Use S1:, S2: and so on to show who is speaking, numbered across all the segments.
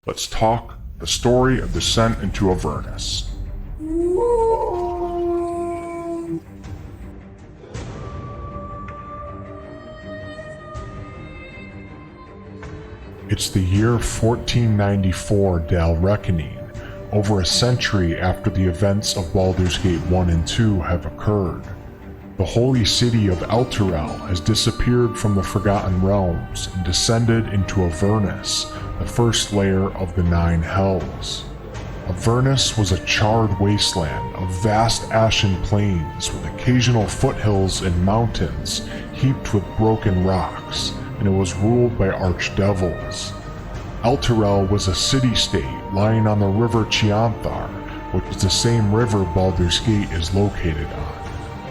S1: Let's talk the story of descent into Avernus. It's the year 1494 Dal Reckoning, over a century after the events of Baldur's Gate 1 and 2 have occurred. The holy city of Elturel has disappeared from the Forgotten Realms and descended into Avernus, the first layer of the Nine Hells. Avernus was a charred wasteland of vast ashen plains with occasional foothills and mountains heaped with broken rocks, and it was ruled by archdevils. Elturel was a city-state lying on the river Chianthar, which is the same river Baldur's Gate is located on.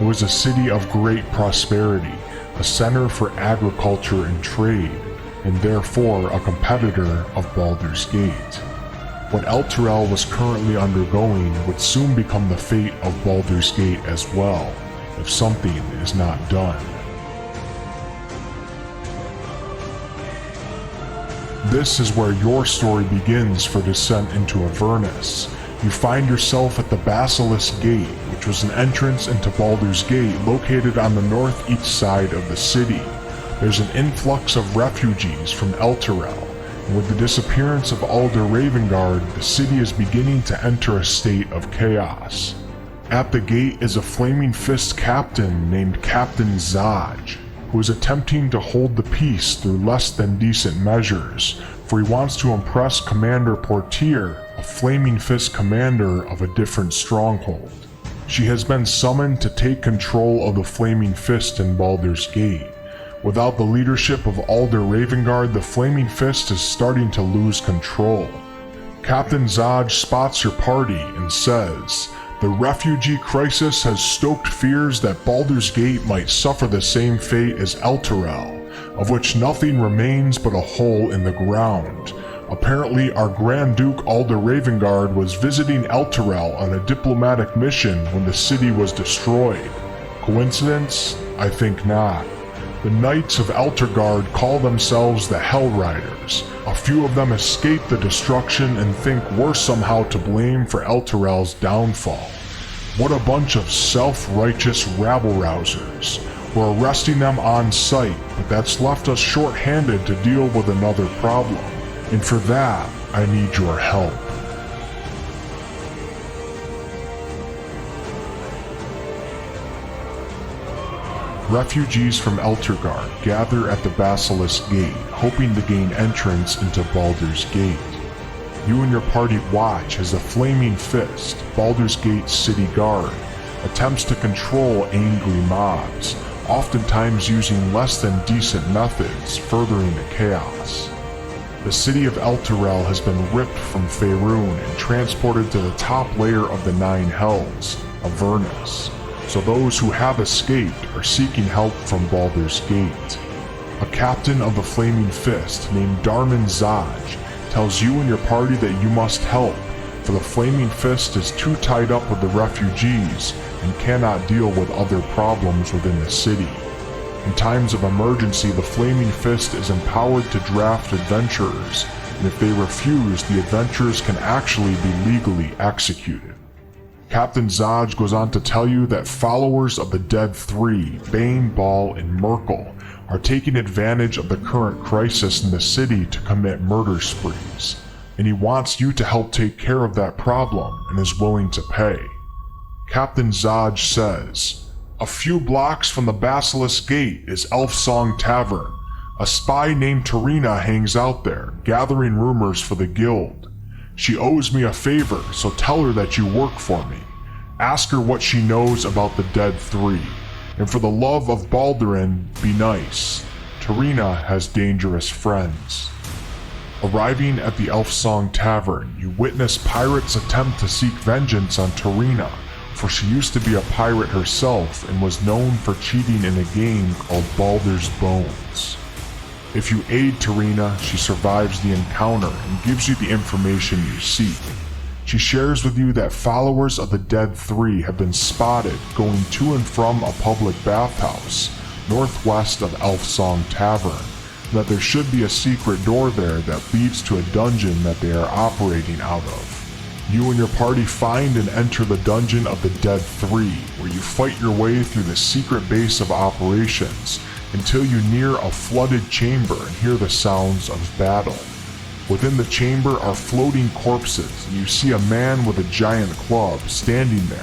S1: It was a city of great prosperity, a center for agriculture and trade, and therefore a competitor of Baldur's Gate. What Elturel was currently undergoing would soon become the fate of Baldur's Gate as well, if something is not done. This is where your story begins for descent into Avernus. You find yourself at the Basilisk Gate, which was an entrance into Baldur's Gate located on the northeast side of the city. There's an influx of refugees from Elturel, and with the disappearance of Alder Ravengard, the city is beginning to enter a state of chaos. At the gate is a Flaming Fist captain named Captain Zaj, who is attempting to hold the peace through less than decent measures, for he wants to impress Commander Portier, a Flaming Fist commander of a different stronghold. She has been summoned to take control of the Flaming Fist in Baldur's Gate. Without the leadership of Alder Ravengard, the Flaming Fist is starting to lose control. Captain Zaj spots your party and says, "The refugee crisis has stoked fears that Baldur's Gate might suffer the same fate as Elturel, of which nothing remains but a hole in the ground. Apparently, our Grand Duke Alder Ravengard was visiting Elturel on a diplomatic mission when the city was destroyed. Coincidence? I think not. The Knights of Elturgard call themselves the Hell Riders. A few of them escaped the destruction and think we're somehow to blame for Elturel's downfall. What a bunch of self-righteous rabble-rousers. We're arresting them on sight, but that's left us short-handed to deal with another problem. And for that, I need your help." Refugees from Elturgard gather at the Basilisk Gate, hoping to gain entrance into Baldur's Gate. You and your party watch as the Flaming Fist, Baldur's Gate's city guard, attempts to control angry mobs, oftentimes using less than decent methods, furthering the chaos. The city of Elturel has been ripped from Faerun and transported to the top layer of the Nine Hells, Avernus. So those who have escaped are seeking help from Baldur's Gate. A captain of the Flaming Fist named Darman Zaj tells you and your party that you must help, for the Flaming Fist is too tied up with the refugees and cannot deal with other problems within the city. In times of emergency, the Flaming Fist is empowered to draft adventurers, and if they refuse, the adventurers can actually be legally executed. Captain Zaj goes on to tell you that followers of the Dead Three, Bane, Ball, and Merkel, are taking advantage of the current crisis in the city to commit murder sprees, and he wants you to help take care of that problem and is willing to pay. Captain Zaj says, "A few blocks from the Basilisk Gate is Elfsong Tavern. A spy named Tarina hangs out there, gathering rumors for the guild. She owes me a favor, so tell her that you work for me. Ask her what she knows about the Dead Three, and for the love of Baldurin, be nice. Tarina has dangerous friends." Arriving at the Elfsong Tavern, you witness pirates attempt to seek vengeance on Tarina, for she used to be a pirate herself and was known for cheating in a game called Baldur's Bones. If you aid Tarina, she survives the encounter and gives you the information you seek. She shares with you that followers of the Dead Three have been spotted going to and from a public bathhouse northwest of Elfsong Tavern, and that there should be a secret door there that leads to a dungeon that they are operating out of. You and your party find and enter the Dungeon of the Dead 3, where you fight your way through the secret base of operations until you near a flooded chamber and hear the sounds of battle. Within the chamber are floating corpses, and you see a man with a giant club standing there,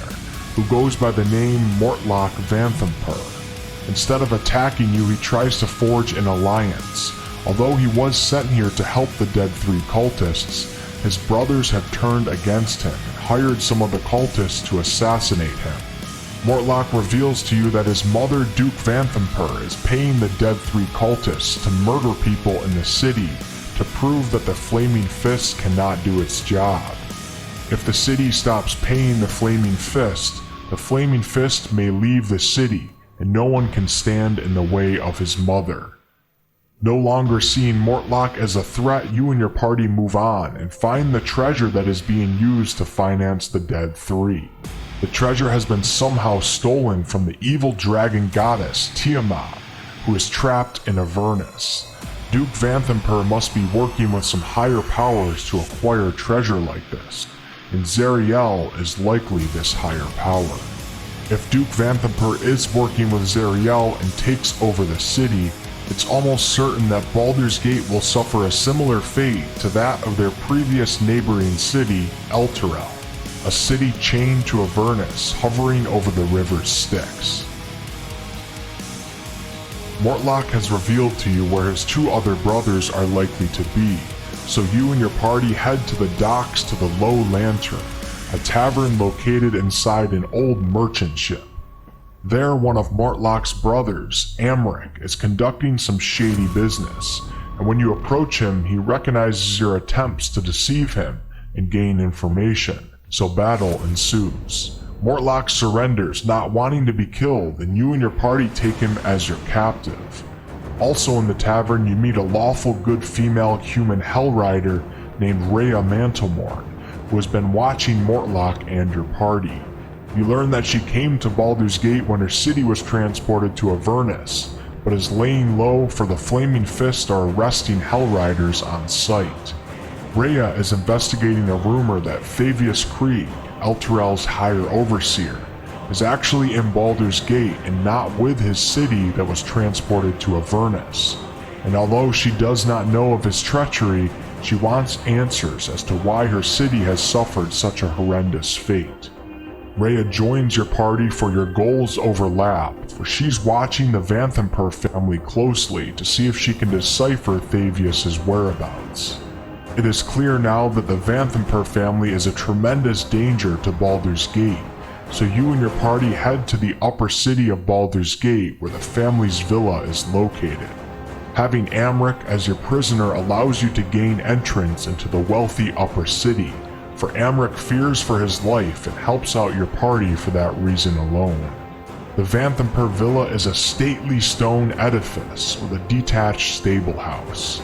S1: who goes by the name Mortlock Vanthampur. Instead of attacking you, he tries to forge an alliance. Although he was sent here to help the Dead 3 cultists, his brothers have turned against him and hired some of the cultists to assassinate him. Mortlock reveals to you that his mother, Duke Vanthampur, is paying the Dead 3 cultists to murder people in the city to prove that the Flaming Fist cannot do its job. If the city stops paying the Flaming Fist may leave the city, and no one can stand in the way of his mother. No longer seeing Mortlock as a threat, you and your party move on and find the treasure that is being used to finance the Dead 3. The treasure has been somehow stolen from the evil dragon goddess Tiamat, who is trapped in Avernus. Duke Vanthampur must be working with some higher powers to acquire treasure like this, and Zariel is likely this higher power. If Duke Vanthampur is working with Zariel and takes over the city, it's almost certain that Baldur's Gate will suffer a similar fate to that of their previous neighboring city, Elturel, a city chained to Avernus, hovering over the river Styx. Mortlock has revealed to you where his two other brothers are likely to be, so you and your party head to the docks to the Low Lantern, a tavern located inside an old merchant ship. There, one of Mortlock's brothers, Amric, is conducting some shady business, and when you approach him, he recognizes your attempts to deceive him and gain information, so battle ensues. Mortlock surrenders, not wanting to be killed, and you and your party take him as your captive. Also in the tavern, you meet a lawful good female human hellrider named Rhea Mantlemorn, who has been watching Mortlock and your party. You learn that she came to Baldur's Gate when her city was transported to Avernus, but is laying low for the Flaming Fist are arresting Hellriders on sight. Rhea is investigating a rumor that Favius Krieg, Elturel's higher overseer, is actually in Baldur's Gate and not with his city that was transported to Avernus. And although she does not know of his treachery, she wants answers as to why her city has suffered such a horrendous fate. Rhea joins your party for your goals overlap, for she's watching the Vanthampur family closely to see if she can decipher Favius's whereabouts. It is clear now that the Vanthampur family is a tremendous danger to Baldur's Gate, so you and your party head to the upper city of Baldur's Gate where the family's villa is located. Having Amric as your prisoner allows you to gain entrance into the wealthy upper city, for Amric fears for his life and helps out your party for that reason alone. The Vanthampur Villa is a stately stone edifice with a detached stable house.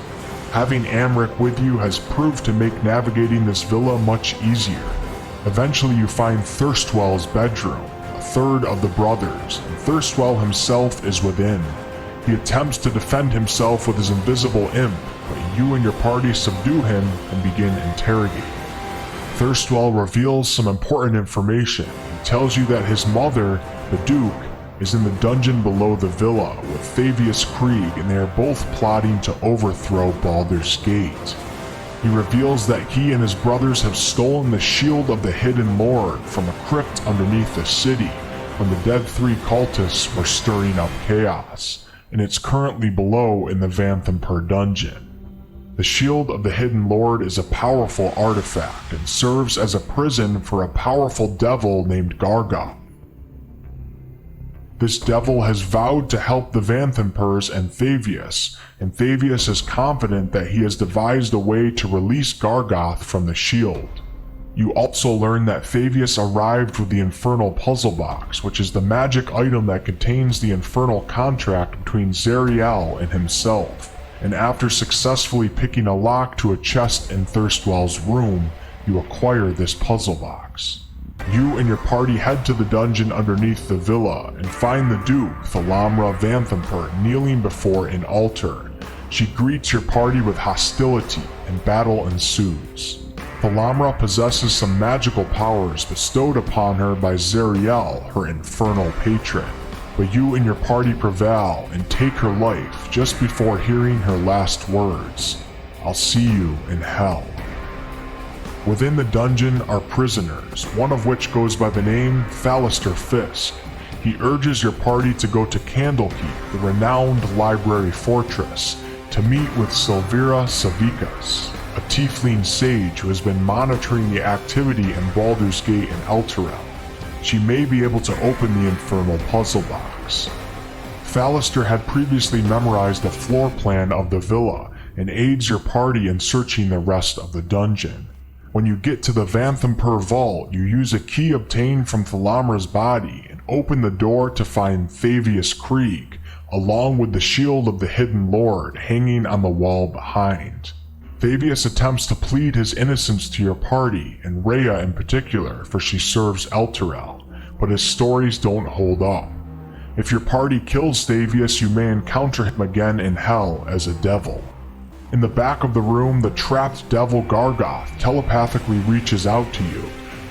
S1: Having Amric with you has proved to make navigating this villa much easier. Eventually you find Thirstwell's bedroom, a third of the brothers, and Thirstwell himself is within. He attempts to defend himself with his invisible imp, but you and your party subdue him and begin interrogating. Thirstwell reveals some important information. He tells you that his mother, the Duke, is in the dungeon below the villa with Favius Krieg, and they are both plotting to overthrow Baldur's Gate. He reveals that he and his brothers have stolen the Shield of the Hidden Lord from a crypt underneath the city when the Dead 3 cultists were stirring up chaos, and it's currently below in the Vanthampur dungeon. The Shield of the Hidden Lord is a powerful artifact and serves as a prison for a powerful devil named Gargoth. This devil has vowed to help the Vanthampurs and Favius is confident that he has devised a way to release Gargoth from the shield. You also learn that Favius arrived with the Infernal Puzzle Box, which is the magic item that contains the infernal contract between Zariel and himself, and after successfully picking a lock to a chest in Thirstwell's room, you acquire this puzzle box. You and your party head to the dungeon underneath the villa and find the Duke, Thalamra Vanthampur, kneeling before an altar. She greets your party with hostility, and battle ensues. Thalamra possesses some magical powers bestowed upon her by Zariel, her infernal patron, but you and your party prevail and take her life just before hearing her last words: "I'll see you in hell." Within the dungeon are prisoners, one of which goes by the name Phalister Fisk. He urges your party to go to Candlekeep, the renowned library fortress, to meet with Silvira Savicas, a tiefling sage who has been monitoring the activity in Baldur's Gate and Elturel. She may be able to open the infernal puzzle box. Phalister had previously memorized the floor plan of the villa and aids your party in searching the rest of the dungeon. When you get to the Vanthampur vault, you use a key obtained from Thalamra's body and open the door to find Thavius Krieg, along with the shield of the Hidden Lord hanging on the wall behind. Thavius attempts to plead his innocence to your party, and Rhea in particular, for she serves Elturel, but his stories don't hold up. If your party kills Thavius, you may encounter him again in hell as a devil. In the back of the room, the trapped devil Gargoth telepathically reaches out to you,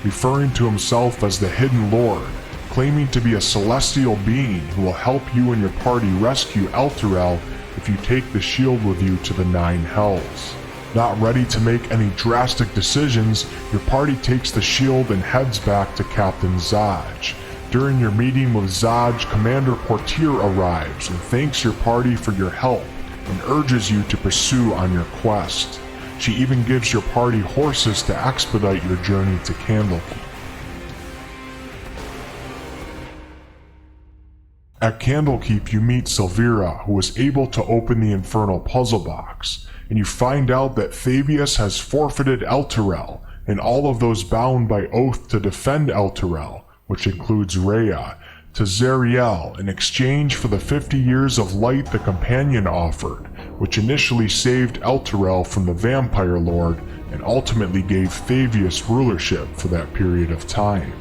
S1: referring to himself as the Hidden Lord, claiming to be a celestial being who will help you and your party rescue Elturel if you take the shield with you to the Nine Hells. Not ready to make any drastic decisions, your party takes the shield and heads back to Captain Zaj. During your meeting with Zaj, Commander Portier arrives and thanks your party for your help and urges you to pursue on your quest. She even gives your party horses to expedite your journey to Candlekeep. At Candlekeep, you meet Silvira, who is able to open the infernal puzzle box, and you find out that Thavius has forfeited Elturel and all of those bound by oath to defend Elturel, which includes Rhea, to Zariel in exchange for the 50 years of light the Companion offered, which initially saved Elturel from the Vampire Lord and ultimately gave Thavius rulership for that period of time.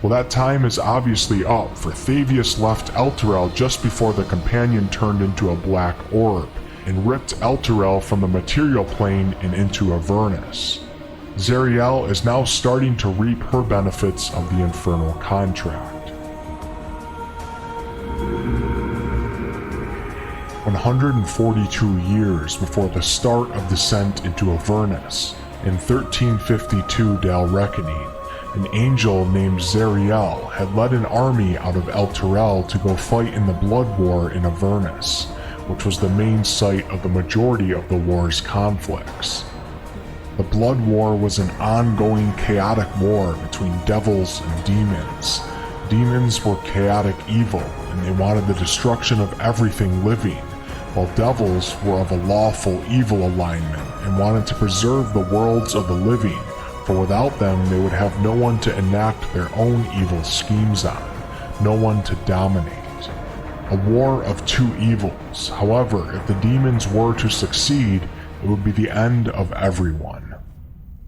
S1: Well, that time is obviously up, for Thavius left Elturel just before the Companion turned into a black orb and ripped Elturel from the material plane and into Avernus. Zariel is now starting to reap her benefits of the infernal contract. 142 years before the start of descent into Avernus, in 1352 Dale Reckoning, an angel named Zariel had led an army out of Elturel to go fight in the Blood War in Avernus, which was the main site of the majority of the war's conflicts. The Blood War was an ongoing chaotic war between devils and demons. Demons were chaotic evil, and they wanted the destruction of everything living, while devils were of a lawful evil alignment and wanted to preserve the worlds of the living, for without them they would have no one to enact their own evil schemes on, no one to dominate. A war of two evils. However, if the demons were to succeed, it would be the end of everyone.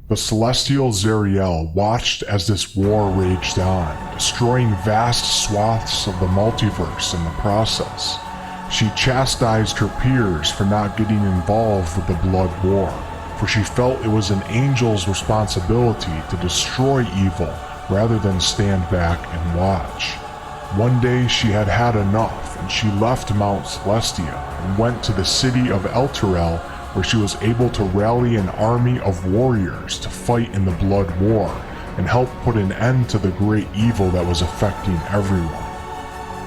S1: The celestial Zariel watched as this war raged on, destroying vast swaths of the multiverse in the process. She chastised her peers for not getting involved with the Blood War, for she felt it was an angel's responsibility to destroy evil rather than stand back and watch. One day she had had enough, and she left Mount Celestia and went to the city of Elturel, where she was able to rally an army of warriors to fight in the Blood War and help put an end to the great evil that was affecting everyone.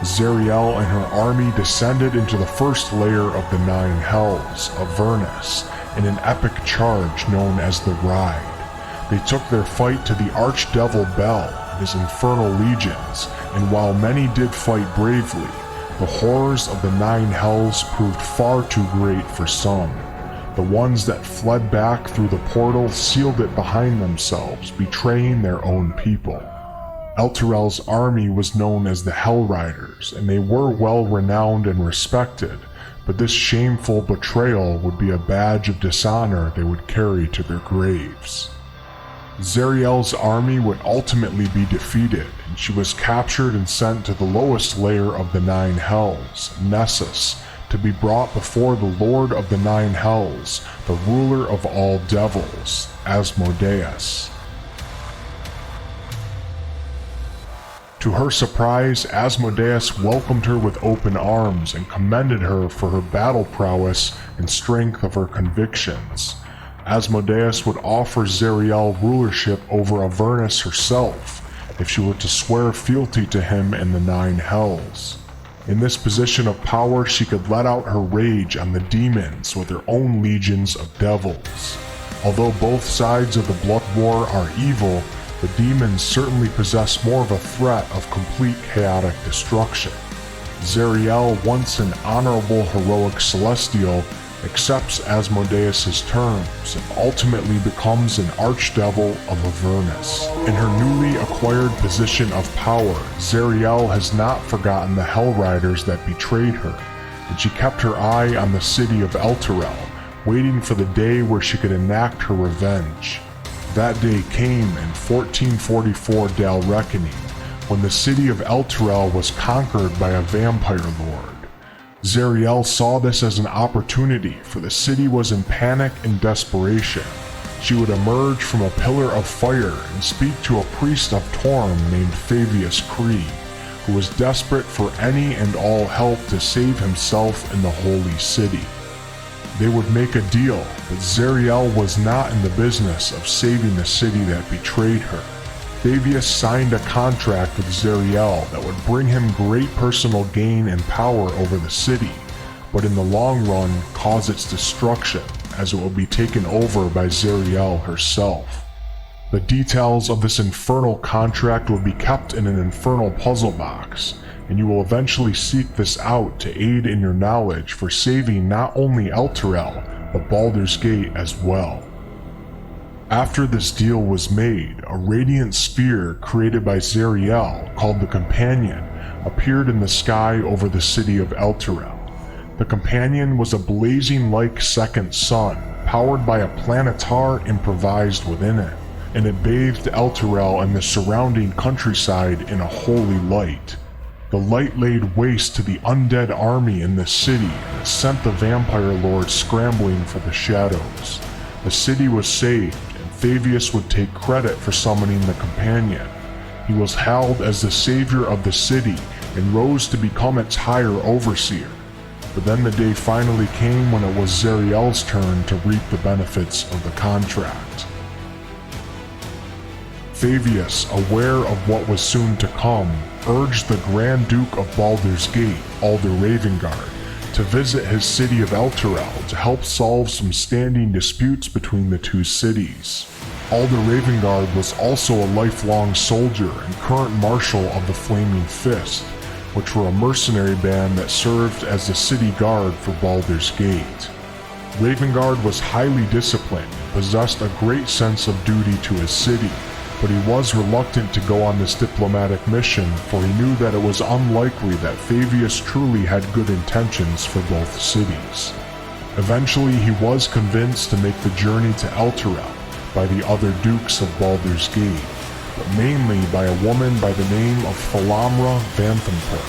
S1: Zariel and her army descended into the first layer of the Nine Hells, Avernus, in an epic charge known as the Ride. They took their fight to the Archdevil Bel and his infernal legions, and while many did fight bravely, the horrors of the Nine Hells proved far too great for some. The ones that fled back through the portal sealed it behind themselves, betraying their own people. Elturel's army was known as the Hell Riders, and they were well renowned and respected, but this shameful betrayal would be a badge of dishonor they would carry to their graves. Zariel's army would ultimately be defeated, and she was captured and sent to the lowest layer of the Nine Hells, Nessus, to be brought before the Lord of the Nine Hells, the ruler of all devils, Asmodeus. To her surprise, Asmodeus welcomed her with open arms and commended her for her battle prowess and strength of her convictions. Asmodeus would offer Zariel rulership over Avernus herself if she were to swear fealty to him in the Nine Hells. In this position of power, she could let out her rage on the demons with her own legions of devils. Although both sides of the blood war are evil, the demons certainly possess more of a threat of complete chaotic destruction. Zariel, once an honorable heroic celestial, accepts Asmodeus' terms and ultimately becomes an archdevil of Avernus. In her newly acquired position of power, Zariel has not forgotten the Hell Riders that betrayed her, and she kept her eye on the city of Elturel, waiting for the day where she could enact her revenge. That day came in 1444 Dale Reckoning, when the city of Elturel was conquered by a vampire lord. Zariel saw this as an opportunity, for the city was in panic and desperation. She would emerge from a pillar of fire and speak to a priest of Torm named Fabius Krieg, who was desperate for any and all help to save himself in the holy city. They would make a deal, but Zariel was not in the business of saving the city that betrayed her. Fabius signed a contract with Zariel that would bring him great personal gain and power over the city, but in the long run cause its destruction, as it would be taken over by Zariel herself. The details of this infernal contract would be kept in an infernal puzzle box, and you will eventually seek this out to aid in your knowledge for saving not only Elturel, but Baldur's Gate as well. After this deal was made, a radiant sphere created by Zariel, called the Companion, appeared in the sky over the city of Elturel. The Companion was a blazing-like second sun, powered by a planetar improvised within it, and it bathed Elturel and the surrounding countryside in a holy light. The light laid waste to the undead army in the city and sent the vampire lord scrambling for the shadows. The city was saved, and Fabius would take credit for summoning the Companion. He was hailed as the savior of the city and rose to become its higher overseer. But then the day finally came when it was Zariel's turn to reap the benefits of the contract. Fabius, aware of what was soon to come, urged the Grand Duke of Baldur's Gate, Alder Ravengard, to visit his city of Elturel to help solve some standing disputes between the two cities. Alder Ravengard was also a lifelong soldier and current marshal of the Flaming Fist, which were a mercenary band that served as the city guard for Baldur's Gate. Ravengard was highly disciplined and possessed a great sense of duty to his city, but he was reluctant to go on this diplomatic mission, for he knew that it was unlikely that Fabius truly had good intentions for both cities. Eventually he was convinced to make the journey to Elturel by the other dukes of Baldur's Gate, but mainly by a woman by the name of Falamra Vanthampur.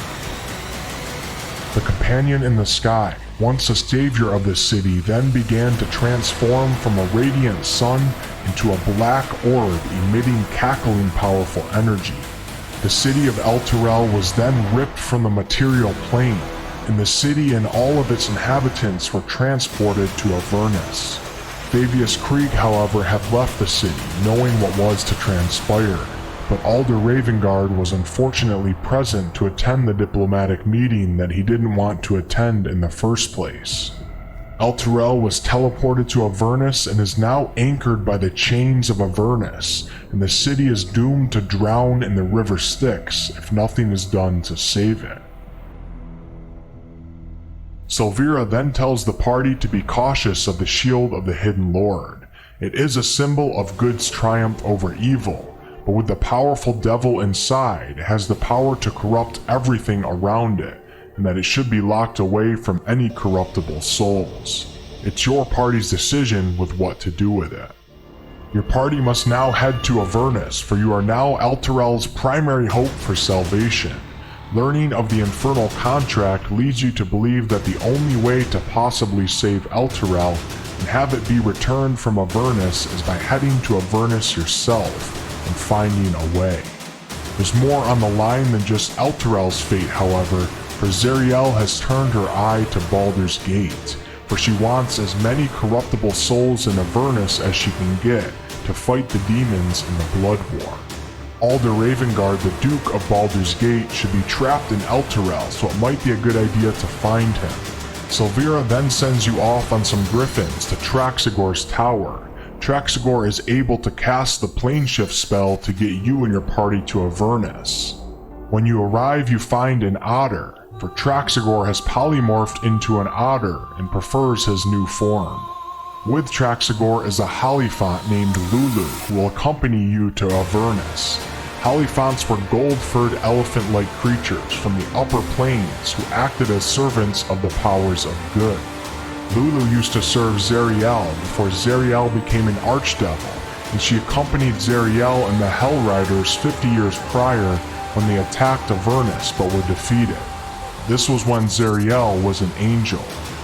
S1: The Companion in the Sky, once a savior of the city, then began to transform from a radiant sun into a black orb emitting cackling powerful energy. The city of Elturel was then ripped from the material plane, and the city and all of its inhabitants were transported to Avernus. Fabius Krieg, however, had left the city, knowing what was to transpire, but Alder Ravengard was unfortunately present to attend the diplomatic meeting that he didn't want to attend in the first place. Elturel was teleported to Avernus and is now anchored by the chains of Avernus, and the city is doomed to drown in the river Styx if nothing is done to save it. Silvira then tells the party to be cautious of the Shield of the Hidden Lord. It is a symbol of good's triumph over evil, but with the powerful devil inside, it has the power to corrupt everything around it, and that it should be locked away from any corruptible souls. It's your party's decision with what to do with it. Your party must now head to Avernus, for you are now Elturel's primary hope for salvation. Learning of the infernal contract leads you to believe that the only way to possibly save Elturel and have it be returned from Avernus is by heading to Avernus yourself and finding a way. There's more on the line than just Elturel's fate, however, for Zariel has turned her eye to Baldur's Gate, for she wants as many corruptible souls in Avernus as she can get to fight the demons in the Blood War. Alder Ravengard, the Duke of Baldur's Gate, should be trapped in Elturel, so it might be a good idea to find him. Silvira then sends you off on some griffins to Traxigor's tower. Traxigor is able to cast the plane shift spell to get you and your party to Avernus. When you arrive, you find an otter, for Traxigor has polymorphed into an otter and prefers his new form. With Traxigor is a Hollyphant named Lulu who will accompany you to Avernus. Hollyphants were gold-furred elephant-like creatures from the upper planes who acted as servants of the powers of good. Lulu used to serve Zariel before Zariel became an archdevil, and she accompanied Zariel and the Hell Riders 50 years prior when they attacked Avernus but were defeated. This was when Zariel was an angel.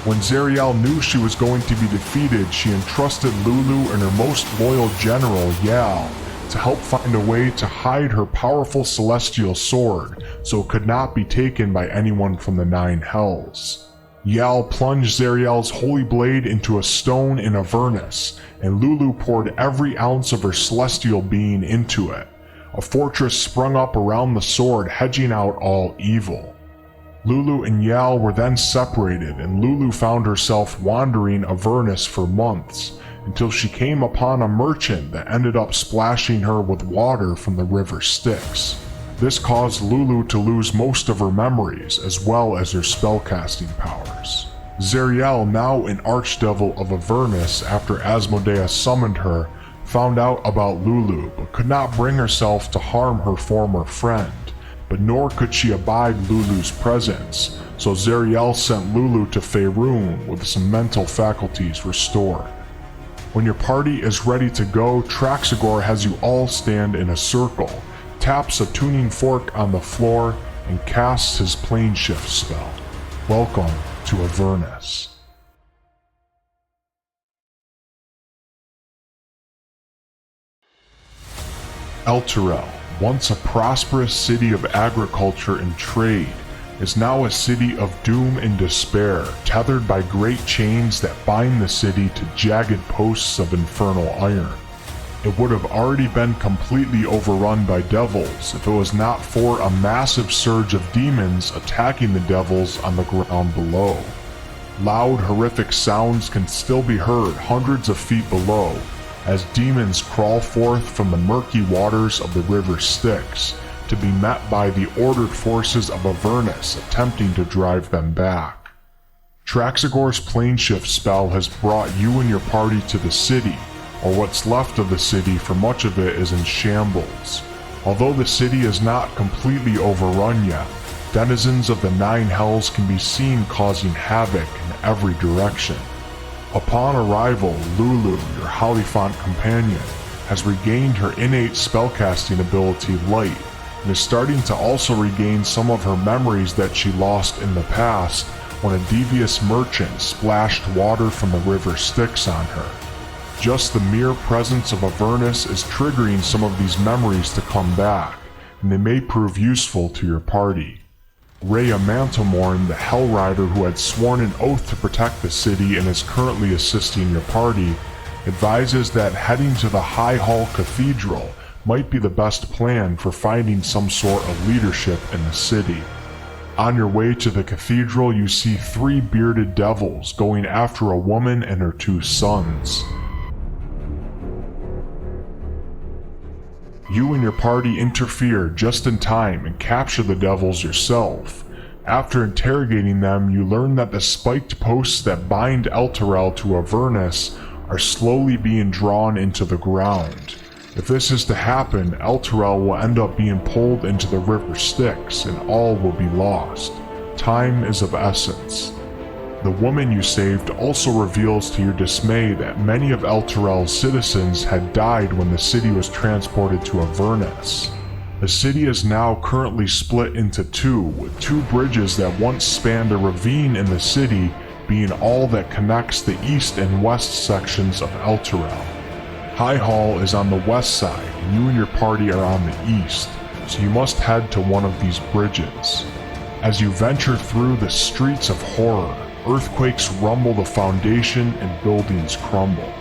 S1: When Zariel knew she was going to be defeated, she entrusted Lulu and her most loyal general, Yal, to help find a way to hide her powerful celestial sword so it could not be taken by anyone from the Nine Hells. Yal plunged Zariel's holy blade into a stone in Avernus, and Lulu poured every ounce of her celestial being into it. A fortress sprung up around the sword, hedging out all evil. Lulu and Yal were then separated, and Lulu found herself wandering Avernus for months, until she came upon a merchant that ended up splashing her with water from the river Styx. This caused Lulu to lose most of her memories, as well as her spellcasting powers. Zariel, now an archdevil of Avernus after Asmodeus summoned her, found out about Lulu, but could not bring herself to harm her former friend. But nor could she abide Lulu's presence, so Zariel sent Lulu to Faerun with some mental faculties restored. When your party is ready to go, Traxigor has you all stand in a circle, taps a tuning fork on the floor, and casts his plane shift spell. Welcome to Avernus. Elturel, once a prosperous city of agriculture and trade, is now a city of doom and despair, tethered by great chains that bind the city to jagged posts of infernal iron. It would have already been completely overrun by devils if it was not for a massive surge of demons attacking the devils on the ground below. Loud, horrific sounds can still be heard hundreds of feet below, as demons crawl forth from the murky waters of the river Styx, to be met by the ordered forces of Avernus attempting to drive them back. Traxigor's plane shift spell has brought you and your party to the city, or what's left of the city, for much of it is in shambles. Although the city is not completely overrun yet, denizens of the Nine Hells can be seen causing havoc in every direction. Upon arrival, Lulu, your Hollyphant companion, has regained her innate spellcasting ability Light, and is starting to also regain some of her memories that she lost in the past when a devious merchant splashed water from the river Styx on her. Just the mere presence of Avernus is triggering some of these memories to come back, and they may prove useful to your party. Rhea Mantelmorn, the Hell Rider who had sworn an oath to protect the city and is currently assisting your party, advises that heading to the High Hall Cathedral might be the best plan for finding some sort of leadership in the city. On your way to the cathedral, you see 3 bearded devils going after a woman and her 2 sons. You and your party interfere just in time and capture the devils yourself. After interrogating them, you learn that the spiked posts that bind Elturel to Avernus are slowly being drawn into the ground. If this is to happen, Elturel will end up being pulled into the river Styx and all will be lost. Time is of essence. The woman you saved also reveals to your dismay that many of Elturel's citizens had died when the city was transported to Avernus. The The city is now currently split into two, with two bridges that once spanned a ravine in the city being all that connects the east and west sections of Elturel. High Hall is on the west side, and you and your party are on the east, so you must head to one of these bridges. As you venture through the streets of horror, earthquakes rumble the foundation and buildings crumble.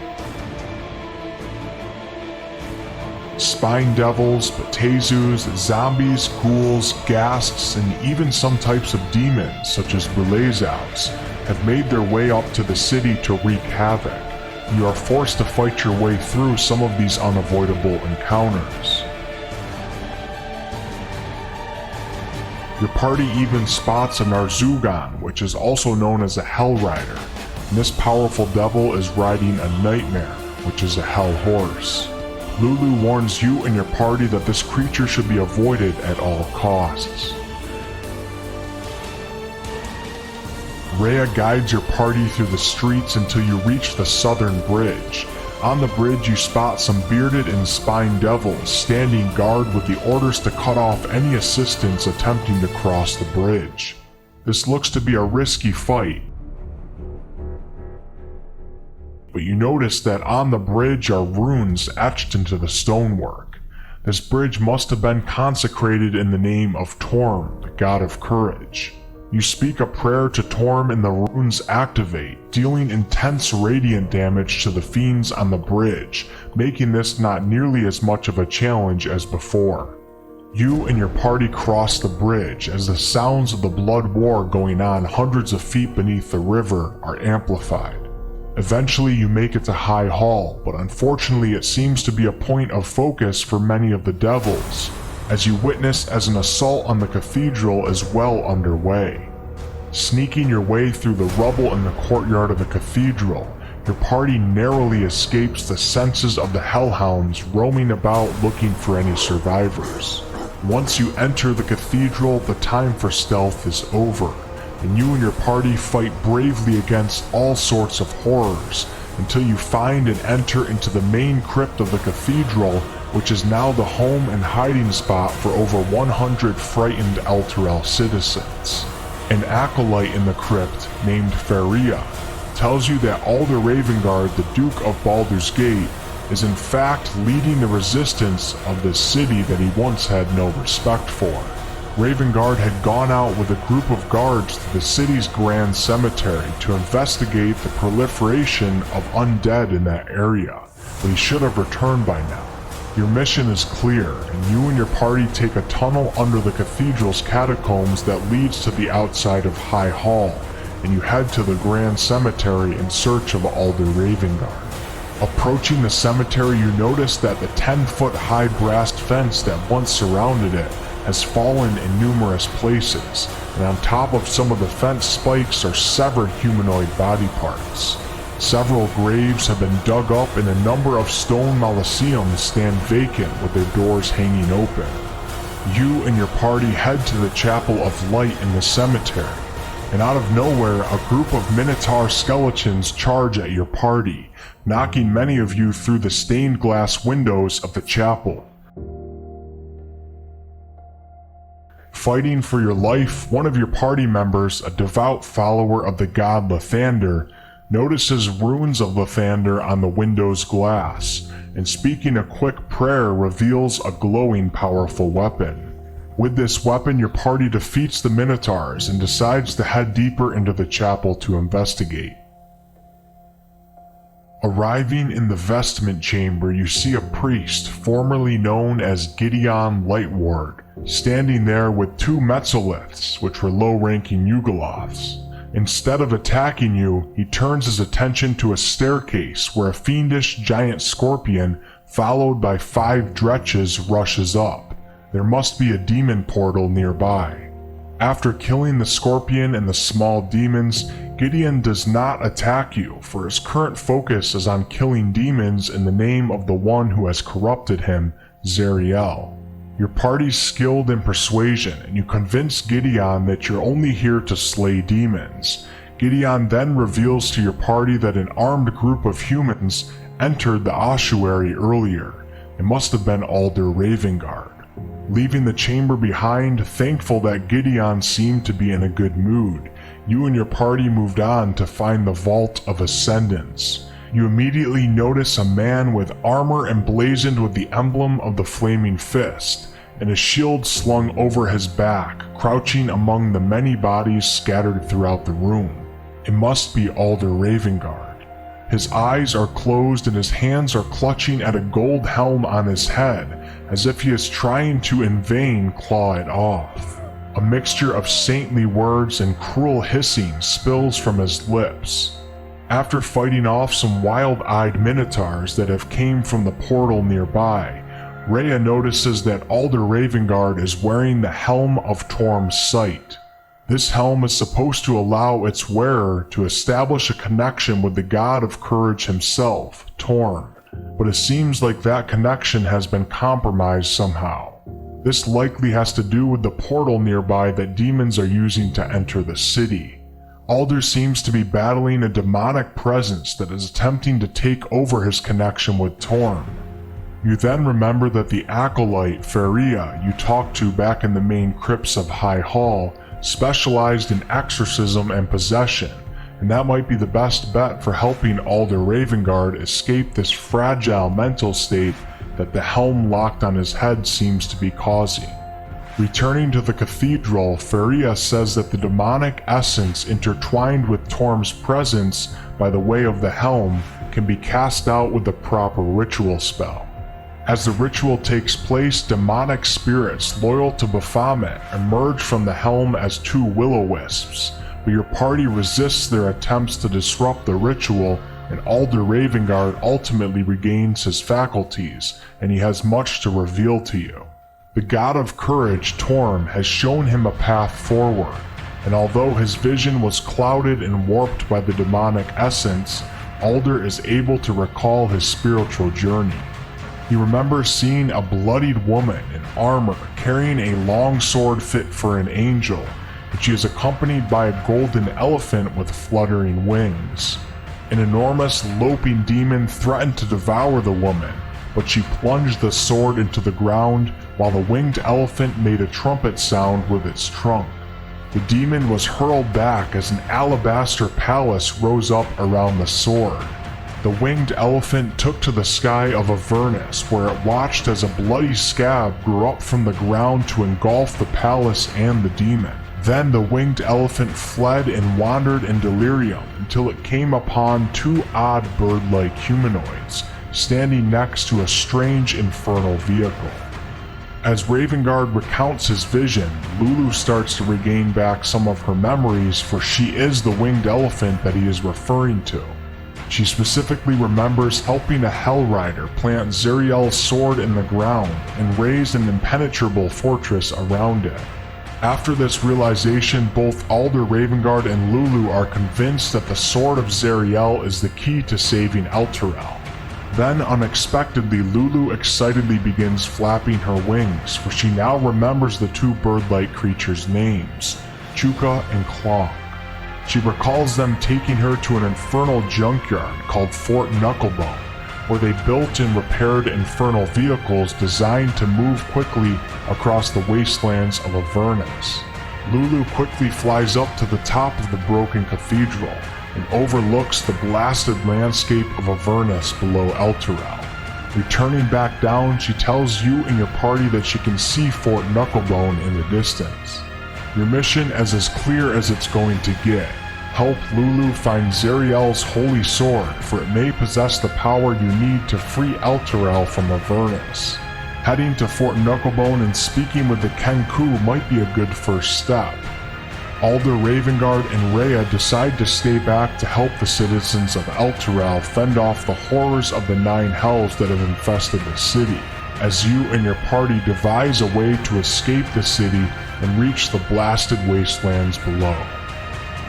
S1: Spine devils, Batazus, zombies, ghouls, ghasts, and even some types of demons, such as Bulezauts, have made their way up to the city to wreak havoc. You are forced to fight your way through some of these unavoidable encounters. Your party even spots a Narzugan, which is also known as a Hell Rider, and this powerful devil is riding a Nightmare, which is a Hell Horse. Lulu warns you and your party that this creature should be avoided at all costs. Rhea guides your party through the streets until you reach the southern bridge. On the bridge you spot some bearded and spine devils standing guard with the orders to cut off any assistants attempting to cross the bridge. This looks to be a risky fight, but you notice that on the bridge are runes etched into the stonework. This bridge must have been consecrated in the name of Torm, the god of courage. You speak a prayer to Torm and the runes activate, dealing intense radiant damage to the fiends on the bridge, making this not nearly as much of a challenge as before. You and your party cross the bridge as the sounds of the blood war going on hundreds of feet beneath the river are amplified. Eventually you make it to High Hall, but unfortunately it seems to be a point of focus for many of the devils, as you witness as an assault on the cathedral is well underway. Sneaking your way through the rubble in the courtyard of the cathedral, your party narrowly escapes the senses of the hellhounds roaming about looking for any survivors. Once you enter the cathedral, the time for stealth is over, and you and your party fight bravely against all sorts of horrors until you find and enter into the main crypt of the cathedral, which is now the home and hiding spot for over 100 frightened Elturel citizens. An acolyte in the crypt, named Faria, tells you that Alder Ravengard, the Duke of Baldur's Gate, is in fact leading the resistance of this city that he once had no respect for. Ravengard had gone out with a group of guards to the city's grand cemetery to investigate the proliferation of undead in that area, but he should have returned by now. Your mission is clear, and you and your party take a tunnel under the cathedral's catacombs that leads to the outside of High Hall, and you head to the grand cemetery in search of Alder Ravengard. Approaching the cemetery, you notice that the 10-foot high brass fence that once surrounded it has fallen in numerous places, and on top of some of the fence spikes are severed humanoid body parts. Several graves have been dug up and a number of stone mausoleums stand vacant with their doors hanging open. You and your party head to the Chapel of Light in the cemetery, and out of nowhere a group of Minotaur skeletons charge at your party, knocking many of you through the stained glass windows of the chapel. Fighting for your life, one of your party members, a devout follower of the god Lathander, notices runes of Lathander on the window's glass, and speaking a quick prayer reveals a glowing, powerful weapon. With this weapon, your party defeats the Minotaurs and decides to head deeper into the chapel to investigate. Arriving in the vestment chamber, you see a priest, formerly known as Gideon Lightward, standing there with two metzoliths, which were low-ranking Yugoloths. Instead of attacking you, he turns his attention to a staircase where a fiendish giant scorpion, followed by 5 dretches, rushes up. There must be a demon portal nearby. After killing the scorpion and the small demons, Gideon does not attack you, for his current focus is on killing demons in the name of the one who has corrupted him, Zariel. Your party's skilled in persuasion, and you convince Gideon that you're only here to slay demons. Gideon then reveals to your party that an armed group of humans entered the ossuary earlier. It must have been Alder Ravengard. Leaving the chamber behind, thankful that Gideon seemed to be in a good mood, you and your party moved on to find the Vault of Ascendance. You immediately notice a man with armor emblazoned with the emblem of the Flaming Fist, and a shield slung over his back, crouching among the many bodies scattered throughout the room. It must be Alder Ravengard. His eyes are closed and his hands are clutching at a gold helm on his head, as if he is trying to in vain claw it off. A mixture of saintly words and cruel hissing spills from his lips. After fighting off some wild-eyed minotaurs that have came from the portal nearby, Rhea notices that Alder Ravengard is wearing the Helm of Torm's Sight. This helm is supposed to allow its wearer to establish a connection with the god of courage himself, Torm, but it seems like that connection has been compromised somehow. This likely has to do with the portal nearby that demons are using to enter the city. Alder seems to be battling a demonic presence that is attempting to take over his connection with Torm. You then remember that the acolyte, Faria, you talked to back in the main crypts of High Hall, specialized in exorcism and possession, and that might be the best bet for helping Alder Ravengard escape this fragile mental state that the helm locked on his head seems to be causing. Returning to the cathedral, Faria says that the demonic essence intertwined with Torm's presence by the way of the helm can be cast out with the proper ritual spell. As the ritual takes place, demonic spirits loyal to Baphomet emerge from the helm as two will-o-wisps, but your party resists their attempts to disrupt the ritual, and Alder Ravengard ultimately regains his faculties, and he has much to reveal to you. The god of courage, Torm, has shown him a path forward, and although his vision was clouded and warped by the demonic essence, Alder is able to recall his spiritual journey. He remembers seeing a bloodied woman in armor carrying a long sword fit for an angel, and she is accompanied by a golden elephant with fluttering wings. An enormous loping demon threatened to devour the woman, but she plunged the sword into the ground while the winged elephant made a trumpet sound with its trunk. The demon was hurled back as an alabaster palace rose up around the sword. The winged elephant took to the sky of Avernus, where it watched as a bloody scab grew up from the ground to engulf the palace and the demon. Then the winged elephant fled and wandered in delirium until it came upon two odd bird-like humanoids, standing next to a strange infernal vehicle. As Ravengard recounts his vision, Lulu starts to regain back some of her memories, for she is the winged elephant that he is referring to. She specifically remembers helping a Hell Rider plant Zariel's sword in the ground and raise an impenetrable fortress around it. After this realization, both Alder Ravengard and Lulu are convinced that the sword of Zariel is the key to saving Elturel. Then, unexpectedly, Lulu excitedly begins flapping her wings, for she now remembers the two bird-like creatures' names, Chuka and Clonk. She recalls them taking her to an infernal junkyard called Fort Knucklebone, where they built and repaired infernal vehicles designed to move quickly across the wastelands of Avernus. Lulu quickly flies up to the top of the broken cathedral and overlooks the blasted landscape of Avernus below Elturel. Returning back down, she tells you and your party that she can see Fort Knucklebone in the distance. Your mission is as clear as it's going to get. Help Lulu find Zariel's holy sword, for it may possess the power you need to free Elturel from Avernus. Heading to Fort Knucklebone and speaking with the Kenku might be a good first step. Alder Ravengard and Rhea decide to stay back to help the citizens of Elturel fend off the horrors of the Nine Hells that have infested the city, as you and your party devise a way to escape the city and reach the blasted wastelands below.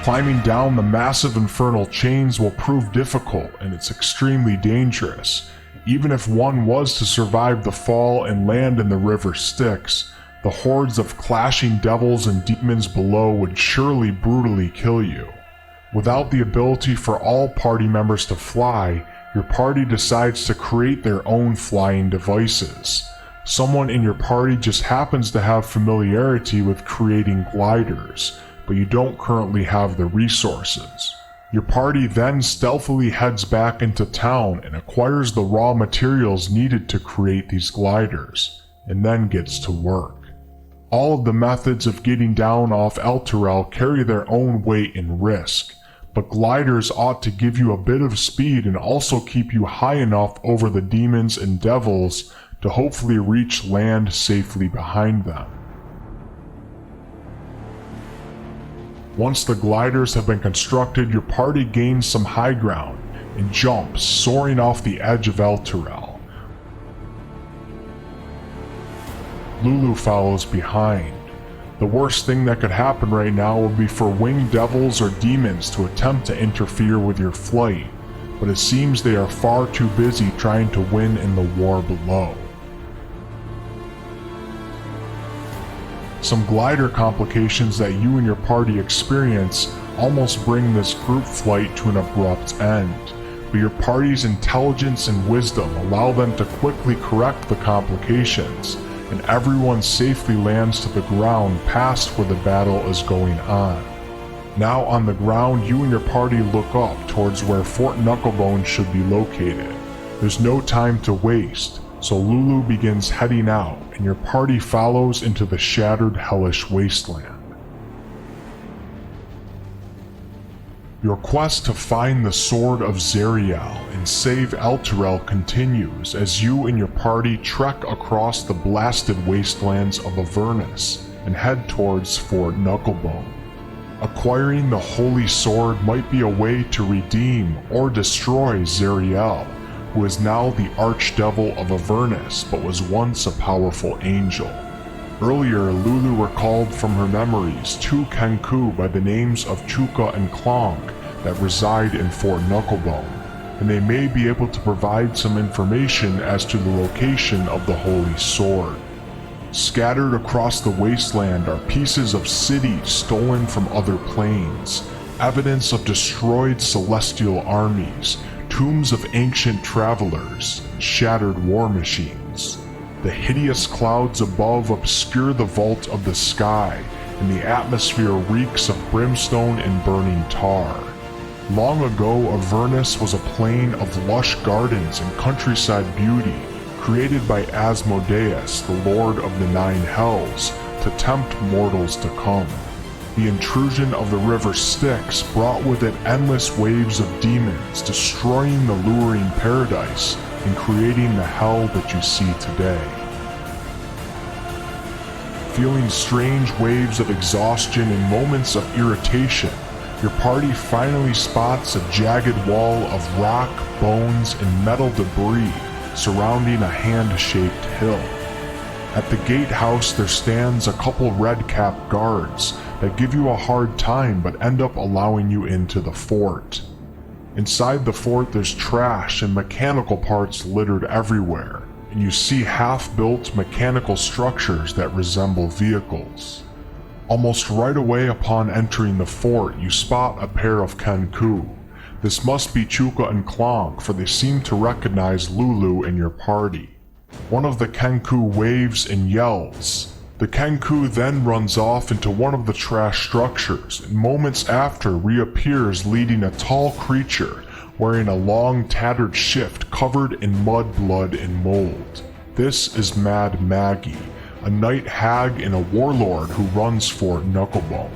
S1: Climbing down the massive infernal chains will prove difficult, and it's extremely dangerous. Even if one was to survive the fall and land in the river Styx, the hordes of clashing devils and demons below would surely brutally kill you. Without the ability for all party members to fly, your party decides to create their own flying devices. Someone in your party just happens to have familiarity with creating gliders, but you don't currently have the resources. Your party then stealthily heads back into town and acquires the raw materials needed to create these gliders, and then gets to work. All of the methods of getting down off Elturel carry their own weight and risk, but gliders ought to give you a bit of speed and also keep you high enough over the demons and devils to hopefully reach land safely behind them. Once the gliders have been constructed, your party gains some high ground and jumps, soaring off the edge of Elturel. Lulu follows behind. The worst thing that could happen right now would be for winged devils or demons to attempt to interfere with your flight, but it seems they are far too busy trying to win in the war below. Some glider complications that you and your party experience almost bring this group flight to an abrupt end, but your party's intelligence and wisdom allow them to quickly correct the complications, and everyone safely lands to the ground past where the battle is going on. Now on the ground, you and your party look up towards where Fort Knucklebone should be located. There's no time to waste, so Lulu begins heading out, and your party follows into the shattered hellish wasteland. Your quest to find the Sword of Zariel and save Elturel continues as you and your party trek across the blasted wastelands of Avernus and head towards Fort Knucklebone. Acquiring the Holy Sword might be a way to redeem or destroy Zariel, who is now the Archdevil of Avernus but was once a powerful angel. Earlier, Lulu recalled from her memories two Kenku by the names of Chuka and Klonk that reside in Fort Knucklebone, and they may be able to provide some information as to the location of the Holy Sword. Scattered across the wasteland are pieces of cities stolen from other planes, evidence of destroyed celestial armies, tombs of ancient travelers, shattered war machines. The hideous clouds above obscure the vault of the sky, and the atmosphere reeks of brimstone and burning tar. Long ago, Avernus was a plain of lush gardens and countryside beauty, created by Asmodeus, the Lord of the Nine Hells, to tempt mortals to come. The intrusion of the river Styx brought with it endless waves of demons, destroying the luring paradise and creating the hell that you see today. Feeling strange waves of exhaustion and moments of irritation, your party finally spots a jagged wall of rock, bones, and metal debris surrounding a hand-shaped hill. At the gatehouse there stands a couple red-capped guards that give you a hard time but end up allowing you into the fort. Inside the fort there's trash and mechanical parts littered everywhere, and you see half-built mechanical structures that resemble vehicles. Almost right away upon entering the fort, you spot a pair of Kenku. This must be Chuka and Klonk, for they seem to recognize Lulu and your party. One of the Kenku waves and yells. The Kenku then runs off into one of the trash structures, and moments after reappears leading a tall creature wearing a long tattered shift covered in mud, blood, and mold. This is Mad Maggie, a night hag and a warlord who runs Fort Knucklebone.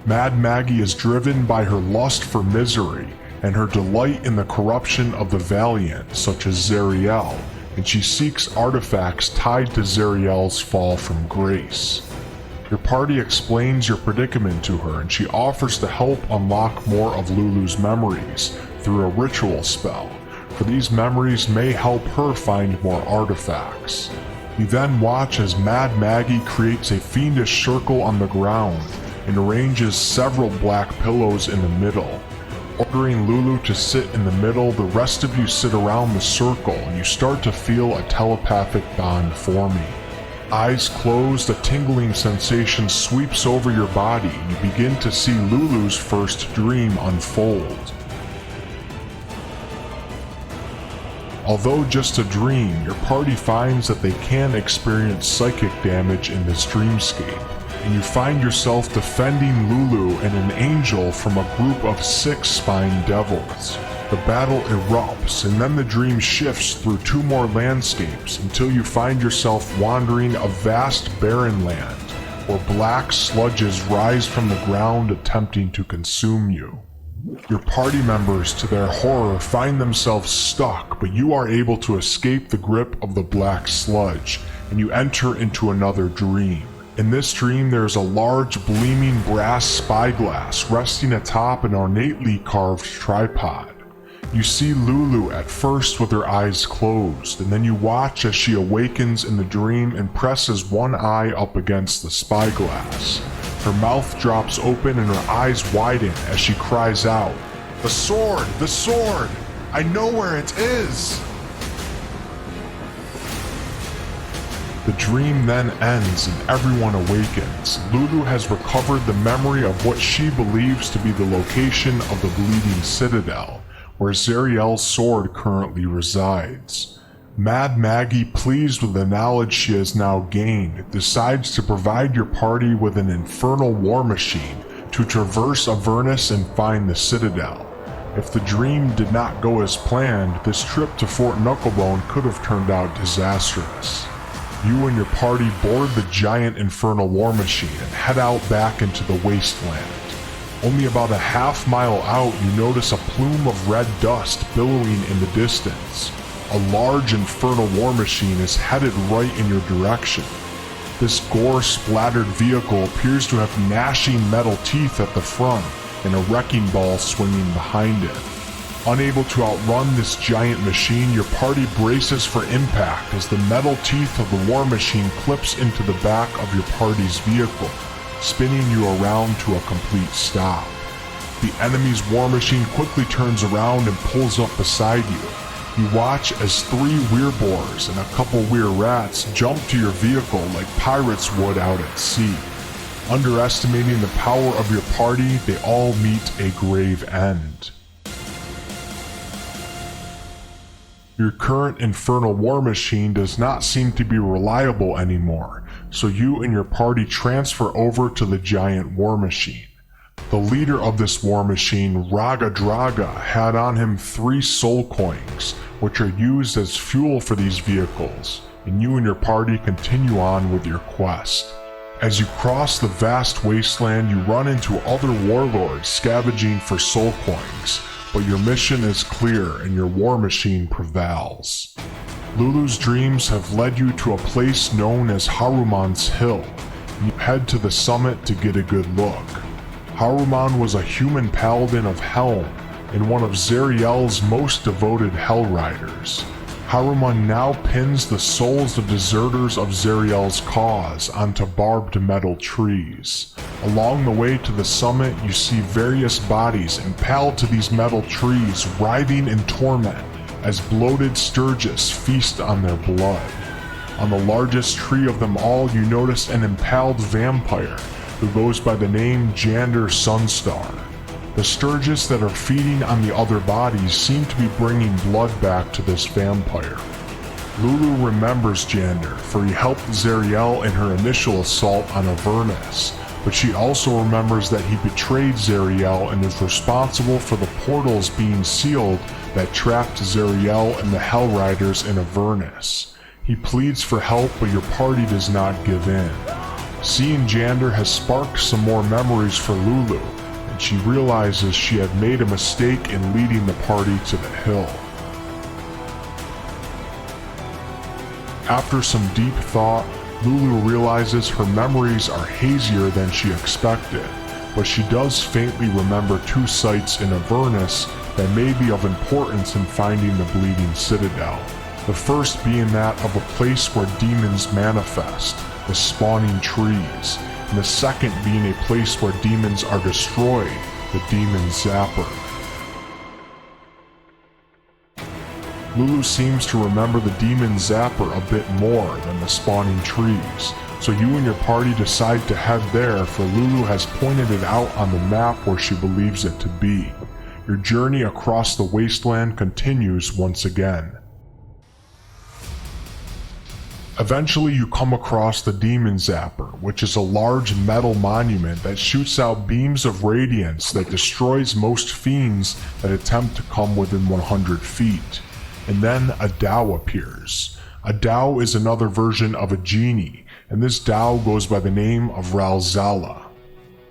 S1: Mad Maggie is driven by her lust for misery and her delight in the corruption of the valiant, such as Zariel, and she seeks artifacts tied to Zariel's fall from grace. Your party explains your predicament to her, and she offers to help unlock more of Lulu's memories through a ritual spell, for these memories may help her find more artifacts. You then watch as Mad Maggie creates a fiendish circle on the ground and arranges several black pillows in the middle. Ordering Lulu to sit in the middle, the rest of you sit around the circle and you start to feel a telepathic bond forming. Eyes closed, a tingling sensation sweeps over your body and you begin to see Lulu's first dream unfold. Although just a dream, your party finds that they can experience psychic damage in this dreamscape, and you find yourself defending Lulu and an angel from a group of 6 spine devils. The battle erupts, and then the dream shifts through 2 more landscapes until you find yourself wandering a vast barren land, where black sludges rise from the ground attempting to consume you. Your party members, to their horror, find themselves stuck, but you are able to escape the grip of the black sludge, and you enter into another dream. In this dream, there is a large gleaming brass spyglass resting atop an ornately carved tripod. You see Lulu at first with her eyes closed, and then you watch as she awakens in the dream and presses one eye up against the spyglass. Her mouth drops open and her eyes widen as she cries out, "The sword! The sword! I know where it is!" The dream then ends and everyone awakens. Lulu has recovered the memory of what she believes to be the location of the Bleeding Citadel, where Zariel's sword currently resides. Mad Maggie, pleased with the knowledge she has now gained, decides to provide your party with an infernal war machine to traverse Avernus and find the Citadel. If the dream did not go as planned, this trip to Fort Knucklebone could have turned out disastrous. You and your party board the giant infernal war machine and head out back into the wasteland. Only about a half-mile out, you notice a plume of red dust billowing in the distance. A large infernal war machine is headed right in your direction. This gore-splattered vehicle appears to have gnashing metal teeth at the front and a wrecking ball swinging behind it. Unable to outrun this giant machine, your party braces for impact as the metal teeth of the war machine clips into the back of your party's vehicle, spinning you around to a complete stop. The enemy's war machine quickly turns around and pulls up beside you. You watch as 3 weirboars and a couple weir rats jump to your vehicle like pirates would out at sea. Underestimating the power of your party, they all meet a grave end. Your current infernal war machine does not seem to be reliable anymore, so you and your party transfer over to the giant war machine. The leader of this war machine, Raga Draga, had on him 3 soul coins, which are used as fuel for these vehicles, and you and your party continue on with your quest. As you cross the vast wasteland, you run into other warlords scavenging for soul coins, but your mission is clear and your war machine prevails. Lulu's dreams have led you to a place known as Haruman's Hill, and you head to the summit to get a good look. Haruman was a human paladin of Helm and one of Zariel's most devoted Hell Riders. Haruman now pins the souls of deserters of Zariel's cause onto barbed metal trees. Along the way to the summit, you see various bodies impaled to these metal trees, writhing in torment as bloated Sturgis feast on their blood. On the largest tree of them all, you notice an impaled vampire who goes by the name Jander Sunstar. The Sturgis that are feeding on the other bodies seem to be bringing blood back to this vampire. Lulu remembers Jander, for he helped Zariel in her initial assault on Avernus, but she also remembers that he betrayed Zariel and is responsible for the portals being sealed that trapped Zariel and the Hell Riders in Avernus. He pleads for help, but your party does not give in. Seeing Jander has sparked some more memories for Lulu, and she realizes she had made a mistake in leading the party to the hill. After some deep thought, Lulu realizes her memories are hazier than she expected, but she does faintly remember 2 sites in Avernus that may be of importance in finding the Bleeding Citadel. The first being that of a place where demons manifest, the spawning trees, and the second being a place where demons are destroyed, the Demon Zapper. Lulu seems to remember the Demon Zapper a bit more than the spawning trees, so you and your party decide to head there, for Lulu has pointed it out on the map where she believes it to be. Your journey across the wasteland continues once again. Eventually you come across the Demon Zapper, which is a large metal monument that shoots out beams of radiance that destroys most fiends that attempt to come within 100 feet. And then a Dao appears. A Dao is another version of a genie, and this Dao goes by the name of Ralzala.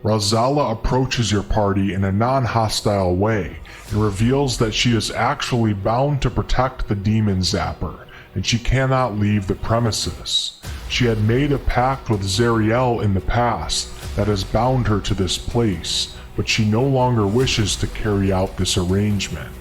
S1: Ralzala approaches your party in a non-hostile way and reveals that she is actually bound to protect the Demon Zapper, and she cannot leave the premises. She had made a pact with Zariel in the past that has bound her to this place, but she no longer wishes to carry out this arrangement.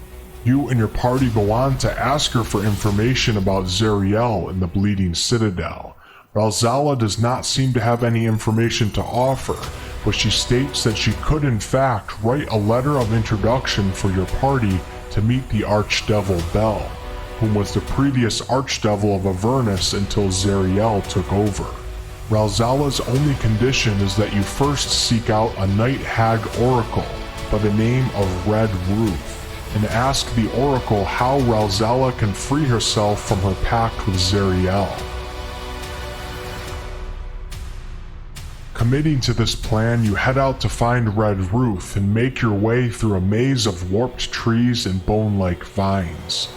S1: You and your party go on to ask her for information about Zariel in the Bleeding Citadel. Ralzala does not seem to have any information to offer, but she states that she could in fact write a letter of introduction for your party to meet the Archdevil Bel, whom was the previous Archdevil of Avernus until Zariel took over. Ralzala's only condition is that you first seek out a Night Hag Oracle by the name of Red Ruth, and ask the Oracle how Ralzala can free herself from her pact with Zariel. Committing to this plan, you head out to find Red Ruth and make your way through a maze of warped trees and bone-like vines.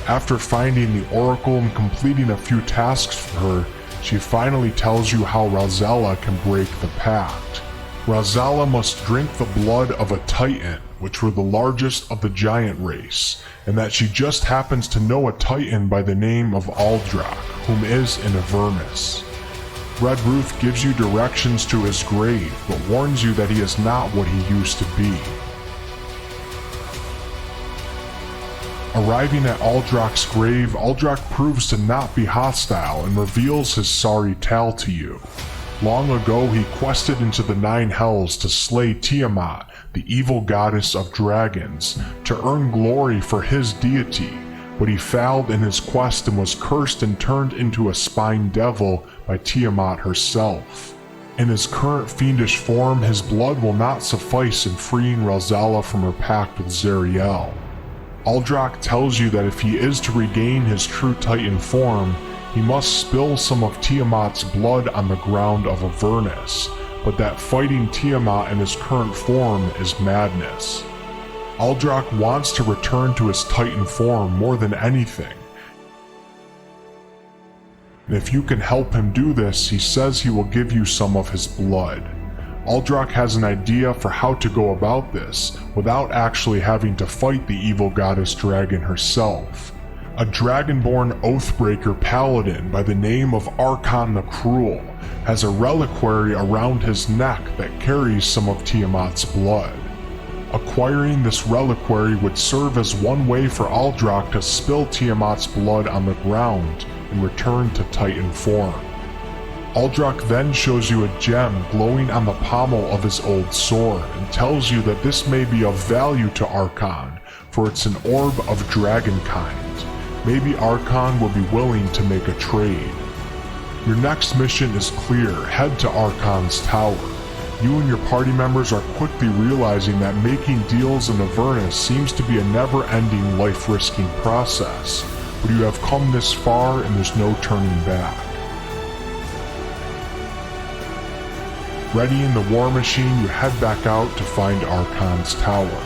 S1: After finding the Oracle and completing a few tasks for her, she finally tells you how Ralzala can break the pact. Ralzala must drink the blood of a Titan, which were the largest of the giant race, and that she just happens to know a Titan by the name of Aldrak, whom is in Avernus. Red Ruth gives you directions to his grave, but warns you that he is not what he used to be. Arriving at Aldrak's grave, Aldrak proves to not be hostile and reveals his sorry tale to you. Long ago, he quested into the Nine Hells to slay Tiamat, the evil goddess of dragons, to earn glory for his deity, but he failed in his quest and was cursed and turned into a spine devil by Tiamat herself. In his current fiendish form, his blood will not suffice in freeing Ralzala from her pact with Zariel. Aldrak tells you that if he is to regain his true Titan form, he must spill some of Tiamat's blood on the ground of Avernus, but that fighting Tiamat in his current form is madness. Aldrak wants to return to his Titan form more than anything. And if you can help him do this, he says he will give you some of his blood. Aldrak has an idea for how to go about this without actually having to fight the evil goddess dragon herself. A dragonborn Oathbreaker paladin by the name of Archon the Cruel has a reliquary around his neck that carries some of Tiamat's blood. Acquiring this reliquary would serve as one way for Aldrak to spill Tiamat's blood on the ground and return to Titan form. Aldrak then shows you a gem glowing on the pommel of his old sword and tells you that this may be of value to Archon, for it's an orb of dragonkind. Maybe Archon will be willing to make a trade. Your next mission is clear: head to Archon's tower. You and your party members are quickly realizing that making deals in Avernus seems to be a never-ending life-risking process, but you have come this far and there's no turning back. Readying the war machine, you head back out to find Archon's tower.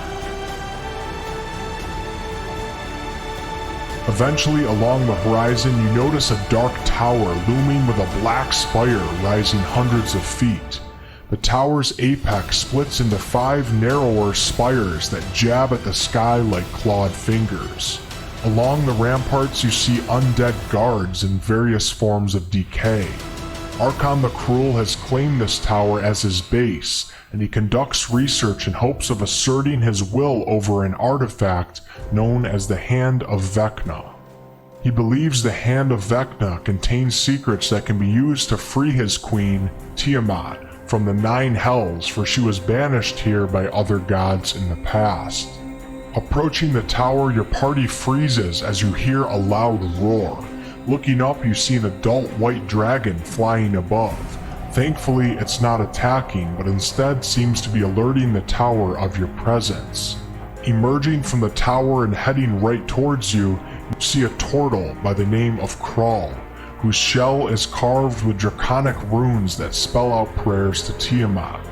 S1: Eventually, along the horizon, you notice a dark tower looming with a black spire rising hundreds of feet. The tower's apex splits into 5 narrower spires that jab at the sky like clawed fingers. Along the ramparts you see undead guards in various forms of decay. Archon the Cruel has claimed this tower as his base, and he conducts research in hopes of asserting his will over an artifact known as the Hand of Vecna. He believes the Hand of Vecna contains secrets that can be used to free his queen, Tiamat, from the Nine Hells, for she was banished here by other gods in the past. Approaching the tower, your party freezes as you hear a loud roar. Looking up, you see an adult white dragon flying above. Thankfully, it's not attacking, but instead seems to be alerting the tower of your presence. Emerging from the tower and heading right towards you, you see a turtle by the name of Crawl, whose shell is carved with draconic runes that spell out prayers to Tiamat.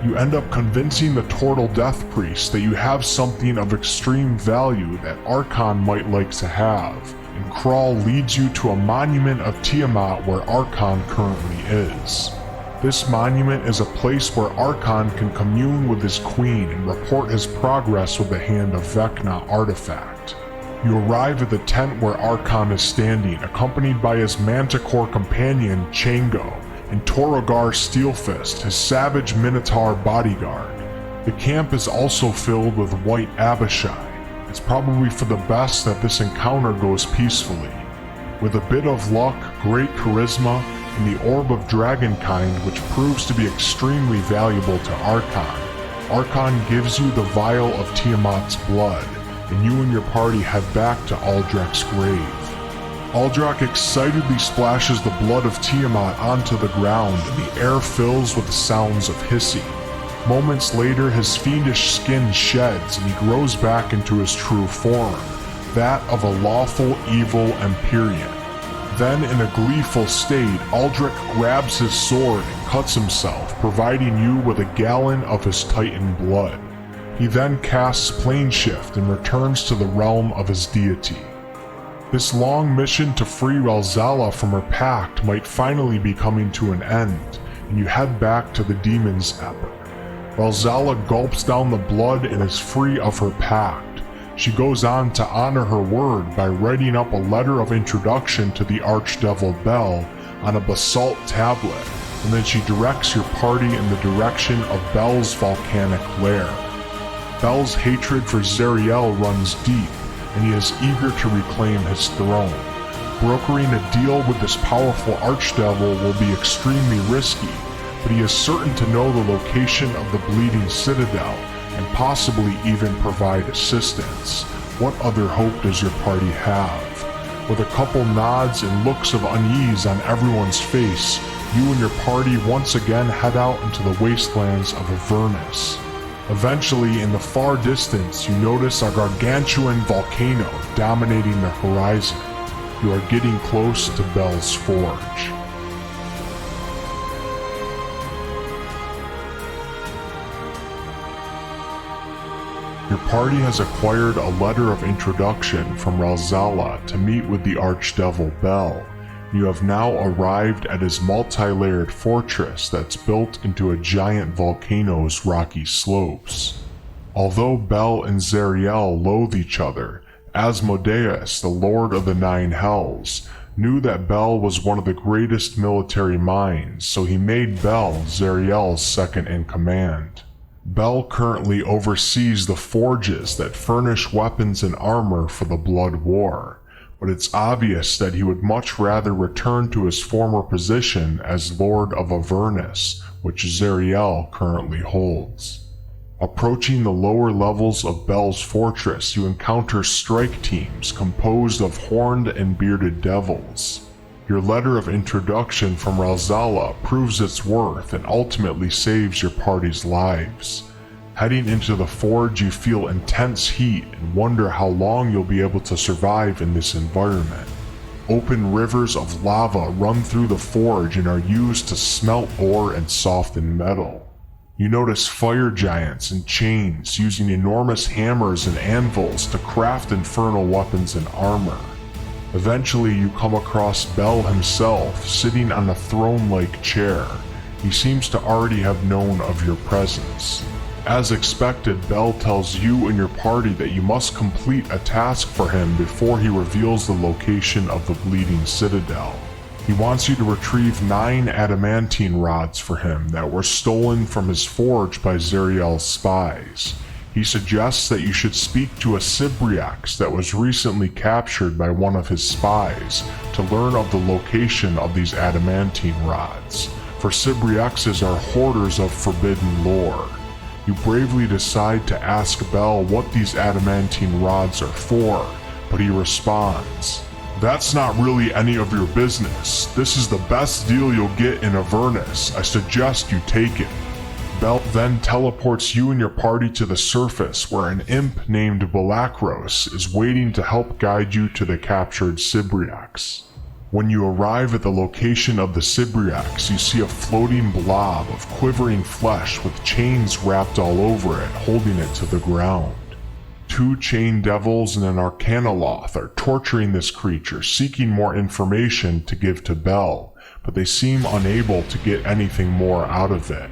S1: You end up convincing the Turtle Death Priest that you have something of extreme value that Archon might like to have, and Crawl leads you to a monument of Tiamat where Archon currently is. This monument is a place where Archon can commune with his queen and report his progress with the Hand of Vecna artifact. You arrive at the tent where Archon is standing, accompanied by his manticore companion Chango and Torogar Steelfist, his savage minotaur bodyguard. The camp is also filled with white Abishai. It's probably for the best that this encounter goes peacefully. With a bit of luck, great charisma, and the Orb of Dragonkind, which proves to be extremely valuable to Archon, Archon gives you the vial of Tiamat's blood, and you and your party head back to Aldrak's grave. Aldrak excitedly splashes the blood of Tiamat onto the ground, and the air fills with the sounds of hissing. Moments later, his fiendish skin sheds and he grows back into his true form, that of a lawful evil Empyrean. Then, in a gleeful state, Aldrich grabs his sword and cuts himself, providing you with a gallon of his Titan blood. He then casts Plane Shift and returns to the realm of his deity. This long mission to free Ralzala from her pact might finally be coming to an end, and you head back to the Demon's Epic. Ralzala gulps down the blood and is free of her pact. She goes on to honor her word by writing up a letter of introduction to the Archdevil Bel on a basalt tablet, and then she directs your party in the direction of Bel's volcanic lair. Bel's hatred for Zariel runs deep, and he is eager to reclaim his throne. Brokering a deal with this powerful Archdevil will be extremely risky, but he is certain to know the location of the Bleeding Citadel, and possibly even provide assistance. What other hope does your party have? With a couple nods and looks of unease on everyone's face, you and your party once again head out into the wastelands of Avernus. Eventually, in the far distance, you notice a gargantuan volcano dominating the horizon. You are getting close to Bel's Forge. Your party has acquired a letter of introduction from Ralzala to meet with the Archdevil Bel. You have now arrived at his multi-layered fortress that's built into a giant volcano's rocky slopes. Although Bel and Zariel loathe each other, Asmodeus, the Lord of the Nine Hells, knew that Bel was one of the greatest military minds, so he made Bel Zariel's second in command. Bel currently oversees the forges that furnish weapons and armor for the Blood War, but it's obvious that he would much rather return to his former position as Lord of Avernus, which Zariel currently holds. Approaching the lower levels of Bel's fortress, you encounter strike teams composed of horned and bearded devils. Your letter of introduction from Ralzala proves its worth and ultimately saves your party's lives. Heading into the forge, you feel intense heat and wonder how long you'll be able to survive in this environment. Open rivers of lava run through the forge and are used to smelt ore and soften metal. You notice fire giants in chains using enormous hammers and anvils to craft infernal weapons and armor. Eventually, you come across Bel himself, sitting on a throne-like chair. He seems to already have known of your presence. As expected, Bel tells you and your party that you must complete a task for him before he reveals the location of the Bleeding Citadel. He wants you to retrieve 9 adamantine rods for him that were stolen from his forge by Zariel's spies. He suggests that you should speak to a Sibriax that was recently captured by one of his spies to learn of the location of these adamantine rods, for Sibriaxes are hoarders of forbidden lore. You bravely decide to ask Bel what these adamantine rods are for, but he responds, "That's not really any of your business. This is the best deal you'll get in Avernus. I suggest you take it." Bel then teleports you and your party to the surface where an imp named Balakros is waiting to help guide you to the captured Sibriax. When you arrive at the location of the Sybriacs, you see a floating blob of quivering flesh with chains wrapped all over it, holding it to the ground. 2 chain devils and an arcanoloth are torturing this creature, seeking more information to give to Belle, but they seem unable to get anything more out of it.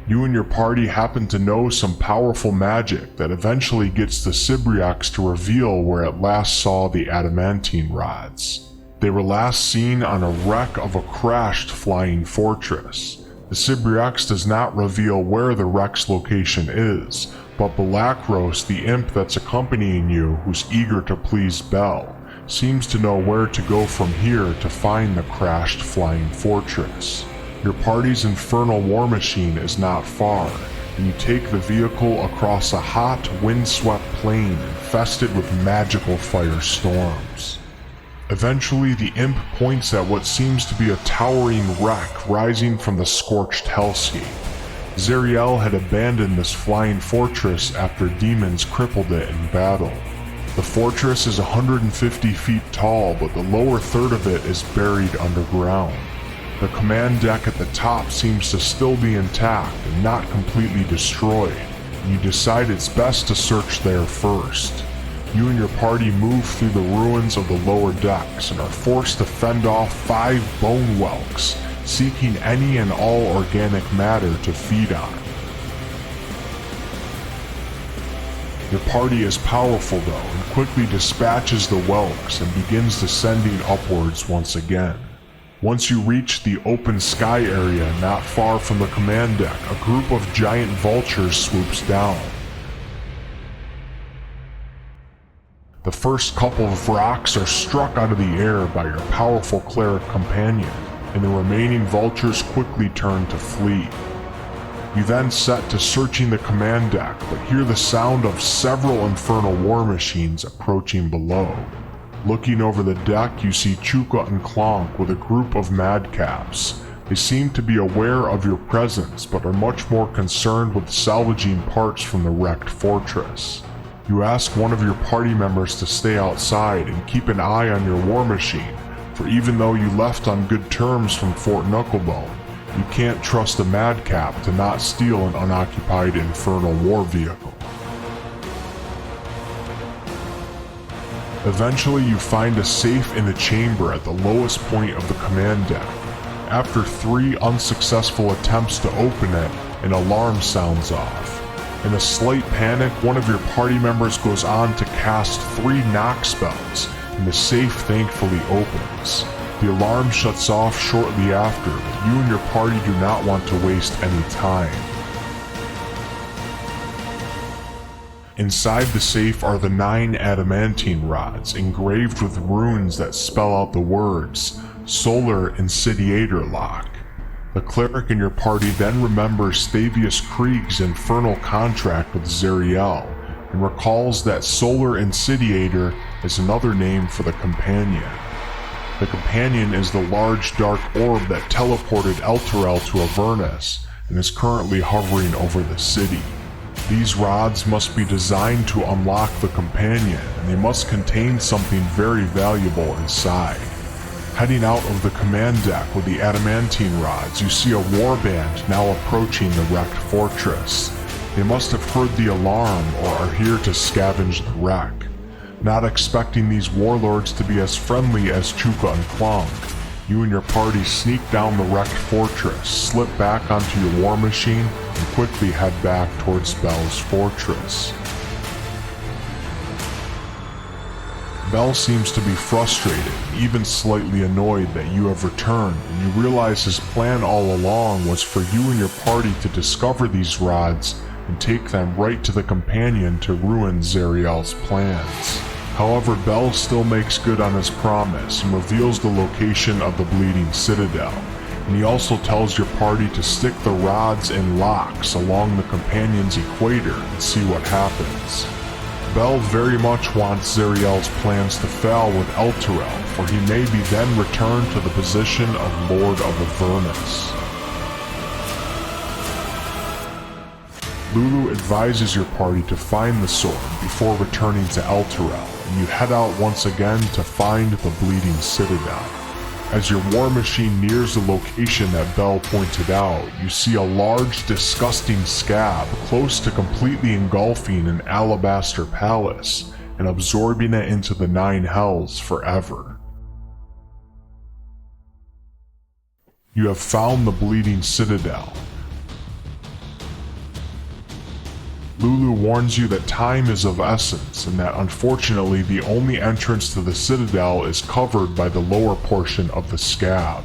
S1: You and your party happen to know some powerful magic that eventually gets the Sybriacs to reveal where it last saw the adamantine rods. They were last seen on a wreck of a crashed flying fortress. The Sybriacs does not reveal where the wreck's location is, but Belacros, the imp that's accompanying you, who's eager to please Belle, seems to know where to go from here to find the crashed flying fortress. Your party's infernal war machine is not far, and you take the vehicle across a hot, windswept plain infested with magical firestorms. Eventually, the imp points at what seems to be a towering wreck rising from the scorched hellscape. Zariel had abandoned this flying fortress after demons crippled it in battle. The fortress is 150 feet tall, but the lower third of it is buried underground. The command deck at the top seems to still be intact and not completely destroyed, and you decide it's best to search there first. You and your party move through the ruins of the lower decks and are forced to fend off 5 bone whelks, seeking any and all organic matter to feed on. Your party is powerful though, and quickly dispatches the whelks and begins descending upwards once again. Once you reach the open sky area not far from the command deck, a group of giant vultures swoops down. The first couple of rocks are struck out of the air by your powerful cleric companion, and the remaining vultures quickly turn to flee. You then set to searching the command deck, but hear the sound of several infernal war machines approaching below. Looking over the deck, you see Chuka and Clonk with a group of madcaps. They seem to be aware of your presence, but are much more concerned with salvaging parts from the wrecked fortress. You ask one of your party members to stay outside and keep an eye on your war machine, for even though you left on good terms from Fort Knucklebone, you can't trust a madcap to not steal an unoccupied infernal war vehicle. Eventually you find a safe in a chamber at the lowest point of the command deck. After 3 unsuccessful attempts to open it, an alarm sounds off. In a slight panic, one of your party members goes on to cast 3 knock spells, and the safe thankfully opens. The alarm shuts off shortly after, but you and your party do not want to waste any time. Inside the safe are the 9 adamantine rods, engraved with runes that spell out the words, Solar Insidiator Lock. The cleric in your party then remembers Stavius Krieg's infernal contract with Zariel, and recalls that Solar Insidiator is another name for the Companion. The Companion is the large dark orb that teleported Elturel to Avernus, and is currently hovering over the city. These rods must be designed to unlock the Companion, and they must contain something very valuable inside. Heading out of the command deck with the adamantine rods, you see a warband now approaching the wrecked fortress. They must have heard the alarm or are here to scavenge the wreck. Not expecting these warlords to be as friendly as Chuka and Clonk, you and your party sneak down the wrecked fortress, slip back onto your war machine, and quickly head back towards Belle's fortress. Belle seems to be frustrated, even slightly annoyed that you have returned, and you realize his plan all along was for you and your party to discover these rods and take them right to the Companion to ruin Zariel's plans. However, Belle still makes good on his promise and reveals the location of the Bleeding Citadel, and he also tells your party to stick the rods in locks along the Companion's equator and see what happens. Belle very much wants Zariel's plans to fail with Elturel, for he may be then returned to the position of Lord of Avernus. Lulu advises your party to find the sword before returning to Elturel, and you head out once again to find the Bleeding Citadel. As your war machine nears the location that Bell pointed out, you see a large, disgusting scab close to completely engulfing an alabaster palace and absorbing it into the nine hells forever. You have found the Bleeding Citadel. Lulu warns you that time is of essence and that unfortunately the only entrance to the Citadel is covered by the lower portion of the scab.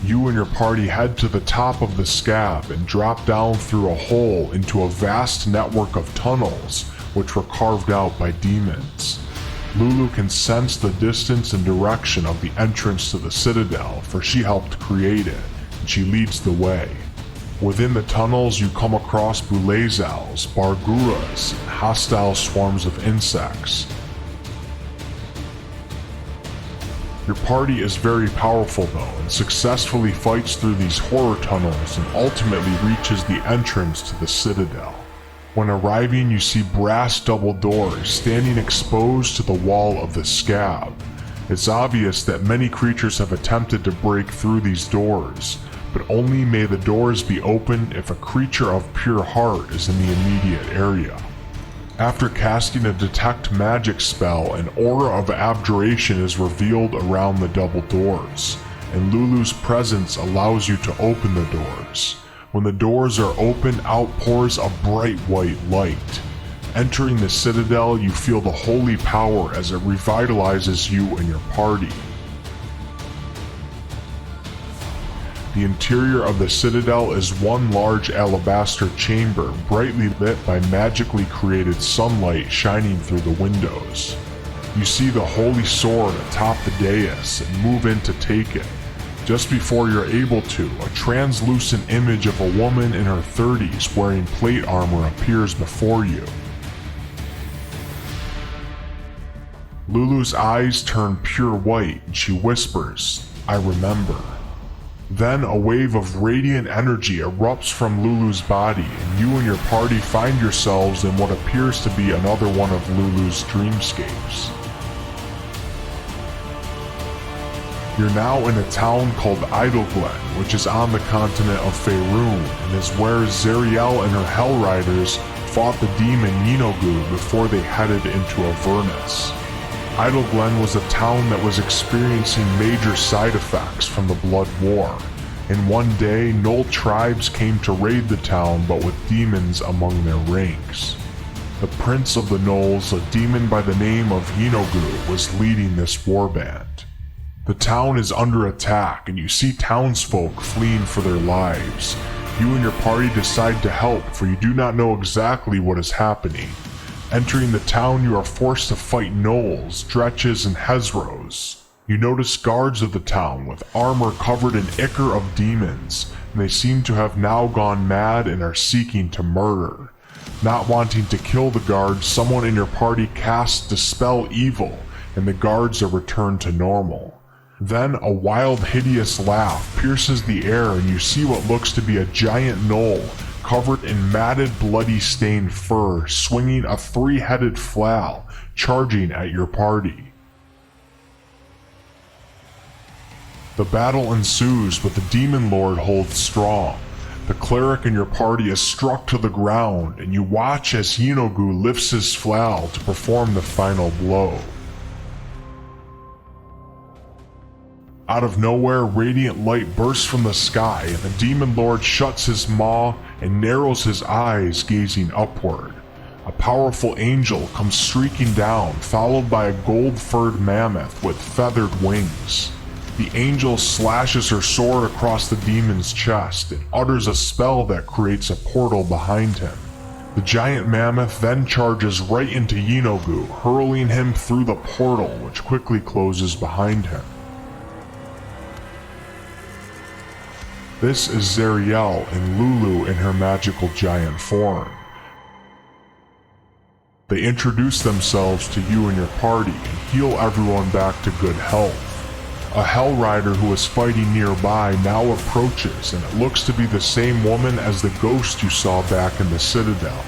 S1: You and your party head to the top of the scab and drop down through a hole into a vast network of tunnels which were carved out by demons. Lulu can sense the distance and direction of the entrance to the Citadel, for she helped create it, and she leads the way. Within the tunnels you come across bulezals, barguras, and hostile swarms of insects. Your party is very powerful though, and successfully fights through these horror tunnels and ultimately reaches the entrance to the Citadel. When arriving, you see brass double doors standing exposed to the wall of the scab. It's obvious that many creatures have attempted to break through these doors, but only may the doors be opened if a creature of pure heart is in the immediate area. After casting a detect magic spell, an aura of abjuration is revealed around the double doors, and Lulu's presence allows you to open the doors. When the doors are open, out pours a bright white light. Entering the Citadel, you feel the holy power as it revitalizes you and your party. The interior of the Citadel is one large alabaster chamber brightly lit by magically created sunlight shining through the windows. You see the holy sword atop the dais and move in to take it. Just before you're able to, a translucent image of a woman in her 30s wearing plate armor appears before you. Lulu's eyes turn pure white and she whispers, "I remember." Then a wave of radiant energy erupts from Lulu's body, and you and your party find yourselves in what appears to be another one of Lulu's dreamscapes. You're now in a town called Idleglen, which is on the continent of Faerun, and is where Zariel and her Hell Riders fought the demon Yinogu before they headed into Avernus. Idleglen was a town that was experiencing major side effects from the Blood War, and one day Null tribes came to raid the town, but with demons among their ranks. The Prince of the Gnolls, a demon by the name of Yinogu, was leading this warband. The town is under attack, and you see townsfolk fleeing for their lives. You and your party decide to help, for you do not know exactly what is happening. Entering the town, you are forced to fight gnolls, dretches, and hezros. You notice guards of the town with armor covered in ichor of demons, and they seem to have now gone mad and are seeking to murder. Not wanting to kill the guards, someone in your party casts Dispel Evil, and the guards are returned to normal. Then a wild, hideous laugh pierces the air, and you see what looks to be a giant gnoll covered in matted, bloody-stained fur, swinging a three-headed flail, charging at your party. The battle ensues, but the Demon Lord holds strong. The cleric in your party is struck to the ground, and you watch as Yinogu lifts his flail to perform the final blow. Out of nowhere, radiant light bursts from the sky, and the Demon Lord shuts his maw and narrows his eyes, gazing upward. A powerful angel comes streaking down, followed by a gold-furred mammoth with feathered wings. The angel slashes her sword across the demon's chest and utters a spell that creates a portal behind him. The giant mammoth then charges right into Yinogu, hurling him through the portal, which quickly closes behind him. This is Zariel and Lulu in her magical giant form. They introduce themselves to you and your party and heal everyone back to good health. A Hell Rider who is fighting nearby now approaches, and it looks to be the same woman as the ghost you saw back in the Citadel.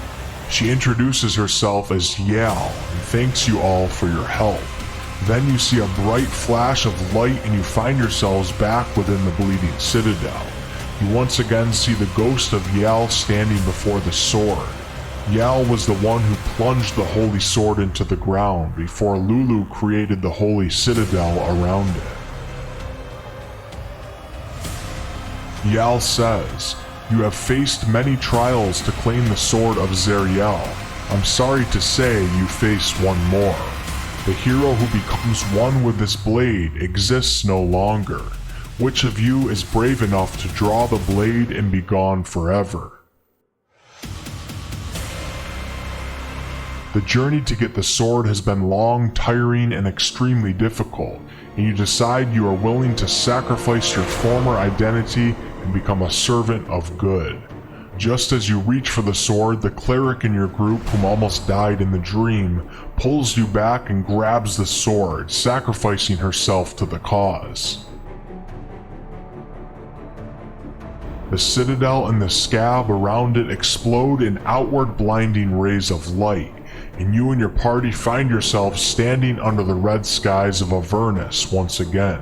S1: She introduces herself as Yal and thanks you all for your help. Then you see a bright flash of light and you find yourselves back within the bleeding citadel. You once again see the ghost of Yal standing before the sword. Yal was the one who plunged the holy sword into the ground before Lulu created the holy citadel around it. Yal says, "You have faced many trials to claim the sword of Zariel. I'm sorry to say you face one more. The hero who becomes one with this blade exists no longer. Which of you is brave enough to draw the blade and be gone forever?" The journey to get the sword has been long, tiring, and extremely difficult, and you decide you are willing to sacrifice your former identity and become a servant of good. Just as you reach for the sword, the cleric in your group whom almost died in the dream pulls you back and grabs the sword, sacrificing herself to the cause. The citadel and the scab around it explode in outward blinding rays of light, and you and your party find yourselves standing under the red skies of Avernus once again.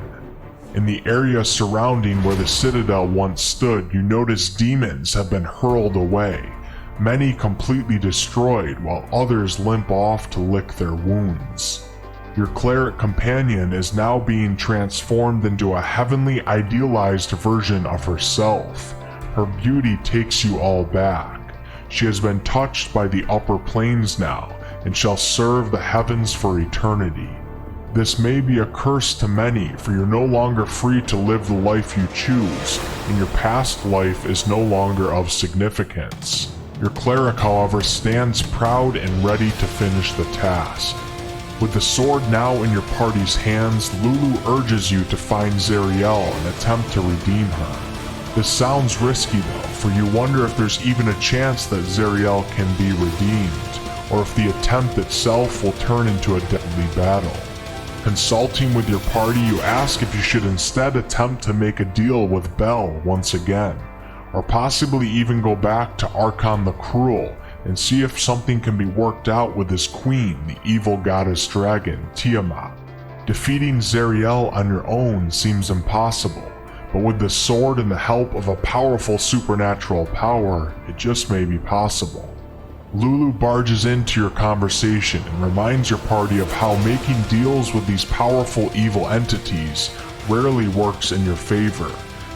S1: In the area surrounding where the citadel once stood, you notice demons have been hurled away, many completely destroyed while others limp off to lick their wounds. Your cleric companion is now being transformed into a heavenly idealized version of herself. Her beauty takes you all back. She has been touched by the upper planes now, and shall serve the heavens for eternity. This may be a curse to many, for you're no longer free to live the life you choose, and your past life is no longer of significance. Your cleric, however, stands proud and ready to finish the task. With the sword now in your party's hands, Lulu urges you to find Zariel and attempt to redeem her. This sounds risky though, for you wonder if there's even a chance that Zariel can be redeemed, or if the attempt itself will turn into a deadly battle. Consulting with your party, you ask if you should instead attempt to make a deal with Bel once again, or possibly even go back to Archon the Cruel and see if something can be worked out with his queen, the evil goddess dragon, Tiamat. Defeating Zariel on your own seems impossible, but with the sword and the help of a powerful supernatural power, it just may be possible. Lulu barges into your conversation and reminds your party of how making deals with these powerful evil entities rarely works in your favor,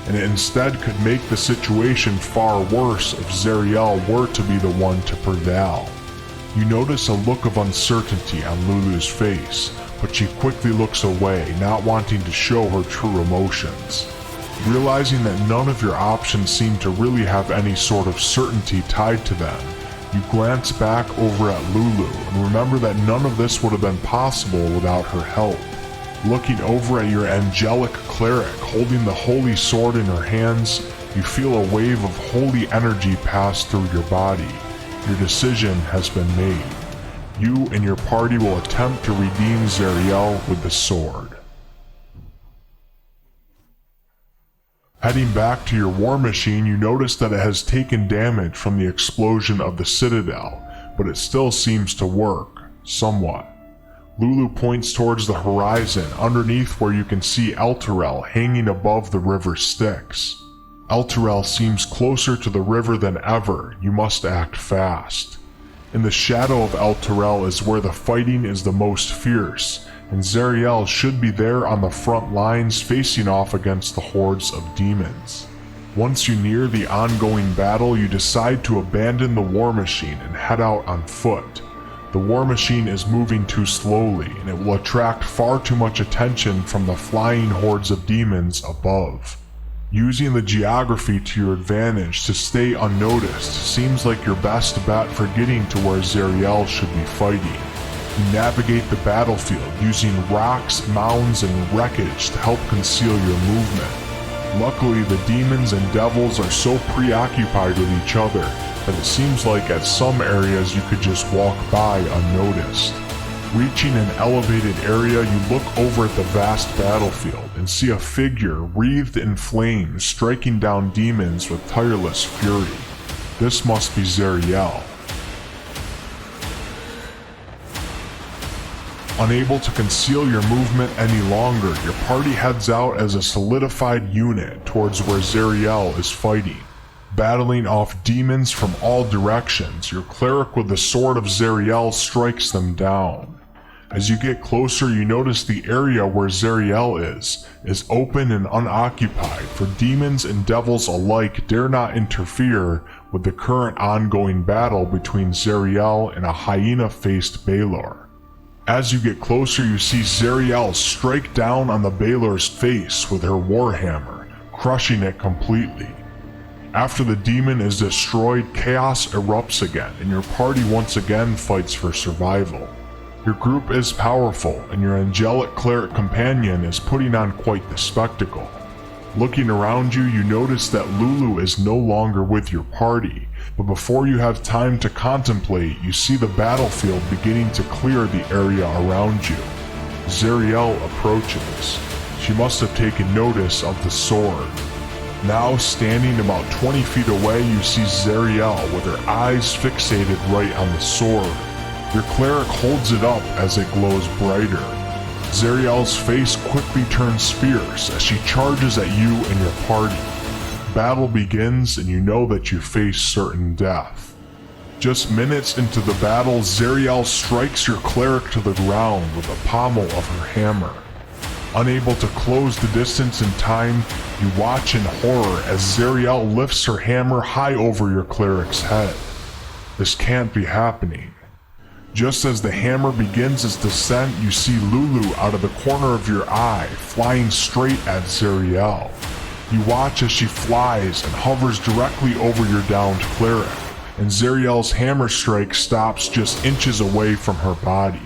S1: and it instead could make the situation far worse if Zariel were to be the one to prevail. You notice a look of uncertainty on Lulu's face, but she quickly looks away, not wanting to show her true emotions. Realizing that none of your options seem to really have any sort of certainty tied to them, you glance back over at Lulu and remember that none of this would have been possible without her help. Looking over at your angelic cleric holding the holy sword in her hands, you feel a wave of holy energy pass through your body. Your decision has been made. You and your party will attempt to redeem Zariel with the sword. Heading back to your war machine, you notice that it has taken damage from the explosion of the citadel, but it still seems to work, somewhat. Lulu points towards the horizon, underneath where you can see Elturel hanging above the river Styx. Elturel seems closer to the river than ever. You must act fast. In the shadow of Elturel is where the fighting is the most fierce, and Zariel should be there on the front lines facing off against the hordes of demons. Once you near the ongoing battle, you decide to abandon the war machine and head out on foot. The war machine is moving too slowly, and it will attract far too much attention from the flying hordes of demons above. Using the geography to your advantage to stay unnoticed seems like your best bet for getting to where Zariel should be fighting. You navigate the battlefield using rocks, mounds, and wreckage to help conceal your movement. Luckily, the demons and devils are so preoccupied with each other that it seems like at some areas you could just walk by unnoticed. Reaching an elevated area, you look over at the vast battlefield and see a figure wreathed in flames striking down demons with tireless fury. This must be Zariel. Unable to conceal your movement any longer, your party heads out as a solidified unit towards where Zariel is fighting. Battling off demons from all directions, your cleric with the sword of Zariel strikes them down. As you get closer, you notice the area where Zariel is open and unoccupied, for demons and devils alike dare not interfere with the current ongoing battle between Zariel and a hyena-faced Balor. As you get closer, you see Zariel strike down on the Balor's face with her warhammer, crushing it completely. After the demon is destroyed, chaos erupts again, and your party once again fights for survival. Your group is powerful, and your angelic cleric companion is putting on quite the spectacle. Looking around you, you notice that Lulu is no longer with your party, but before you have time to contemplate, you see the battlefield beginning to clear the area around you. Zariel approaches. She must have taken notice of the sword. Now standing about 20 feet away, you see Zariel with her eyes fixated right on the sword. Your cleric holds it up as it glows brighter. Zariel's face quickly turns fierce as she charges at you and your party. Battle begins, and you know that you face certain death. Just minutes into the battle, Zariel strikes your cleric to the ground with the pommel of her hammer. Unable to close the distance in time, you watch in horror as Zariel lifts her hammer high over your cleric's head. This can't be happening. Just as the hammer begins its descent, you see Lulu out of the corner of your eye, flying straight at Zariel. You watch as she flies and hovers directly over your downed cleric, and Zariel's hammer strike stops just inches away from her body.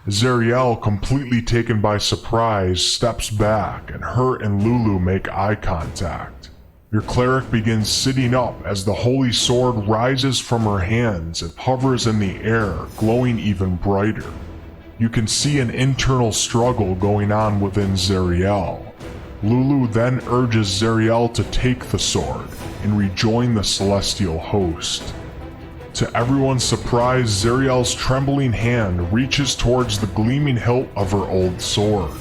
S1: Zariel, completely taken by surprise, steps back, and her and Lulu make eye contact. Your cleric begins sitting up as the holy sword rises from her hands and hovers in the air, glowing even brighter. You can see an internal struggle going on within Zariel. Lulu then urges Zariel to take the sword and rejoin the celestial host. To everyone's surprise, Zariel's trembling hand reaches towards the gleaming hilt of her old sword.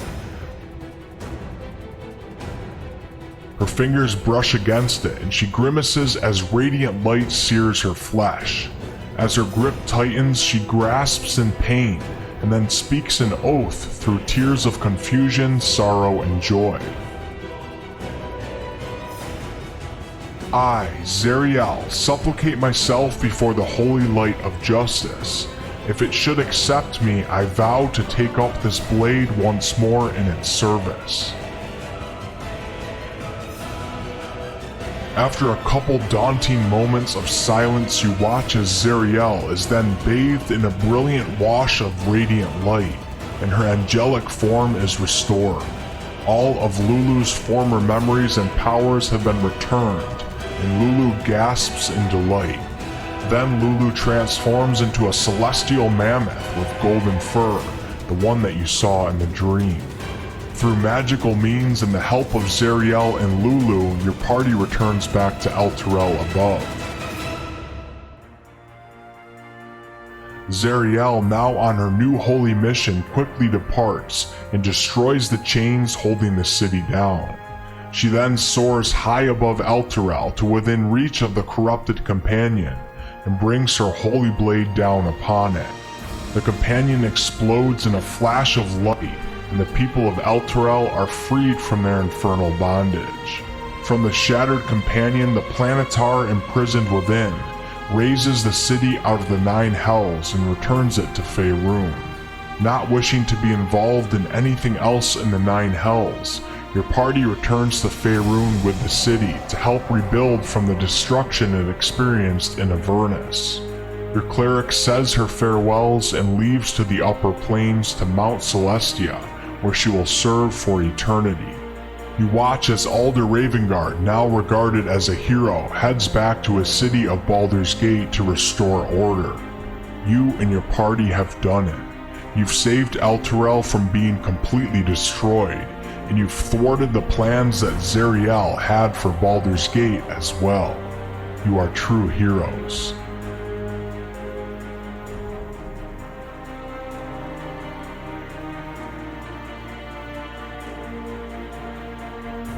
S1: Her fingers brush against it, and she grimaces as radiant light sears her flesh. As her grip tightens, she grasps in pain, and then speaks an oath through tears of confusion, sorrow, and joy. I, Zariel, supplicate myself before the holy light of justice. If it should accept me, I vow to take up this blade once more in its service. After a couple daunting moments of silence, you watch as Zariel is then bathed in a brilliant wash of radiant light, and her angelic form is restored. All of Lulu's former memories and powers have been returned, and Lulu gasps in delight. Then Lulu transforms into a celestial mammoth with golden fur, the one that you saw in the dream. Through magical means and the help of Zariel and Lulu, your party returns back to Elturel above. Zariel, now on her new holy mission, quickly departs and destroys the chains holding the city down. She then soars high above Elturel to within reach of the corrupted companion and brings her holy blade down upon it. The companion explodes in a flash of light, and the people of Elturel are freed from their infernal bondage. From the shattered companion, the planetar imprisoned within raises the city out of the 9 hells and returns it to Faerun. Not wishing to be involved in anything else in the 9 hells, your party returns to Faerun with the city to help rebuild from the destruction it experienced in Avernus. Your cleric says her farewells and leaves to the upper planes to Mount Celestia, where she will serve for eternity. You watch as Alder Ravengard, now regarded as a hero, heads back to his city of Baldur's Gate to restore order. You and your party have done it. You've saved Elturel from being completely destroyed, and you've thwarted the plans that Zariel had for Baldur's Gate as well. You are true heroes.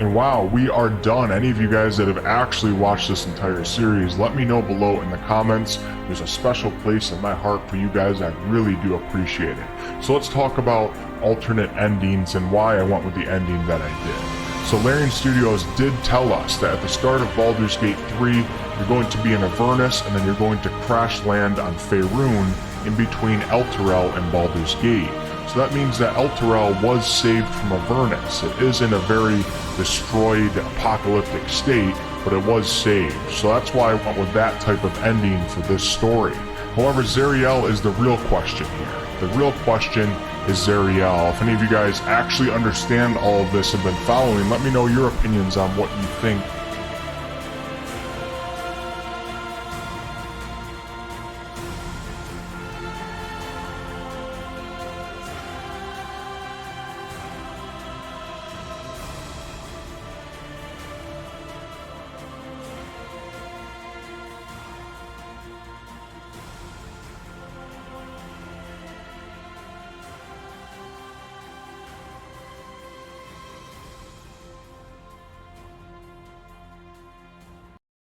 S1: And wow, we are done. Any of you guys that have actually watched this entire series, let me know below in the comments. There's a special place in my heart for you guys. I really do appreciate it. So let's talk about alternate endings and why I went with the ending that I did. So Larian Studios did tell us that at the start of Baldur's Gate 3, you're going to be in Avernus, and then you're going to crash land on Faerun in between Elturel and Baldur's Gate. So that means that Elturel was saved from Avernus. It is in a very destroyed, apocalyptic state, but it was saved. So that's why I went with that type of ending for this story. However, Zariel is the real question here. The real question is Zariel. If any of you guys actually understand all of this and been following, let me know your opinions on what you think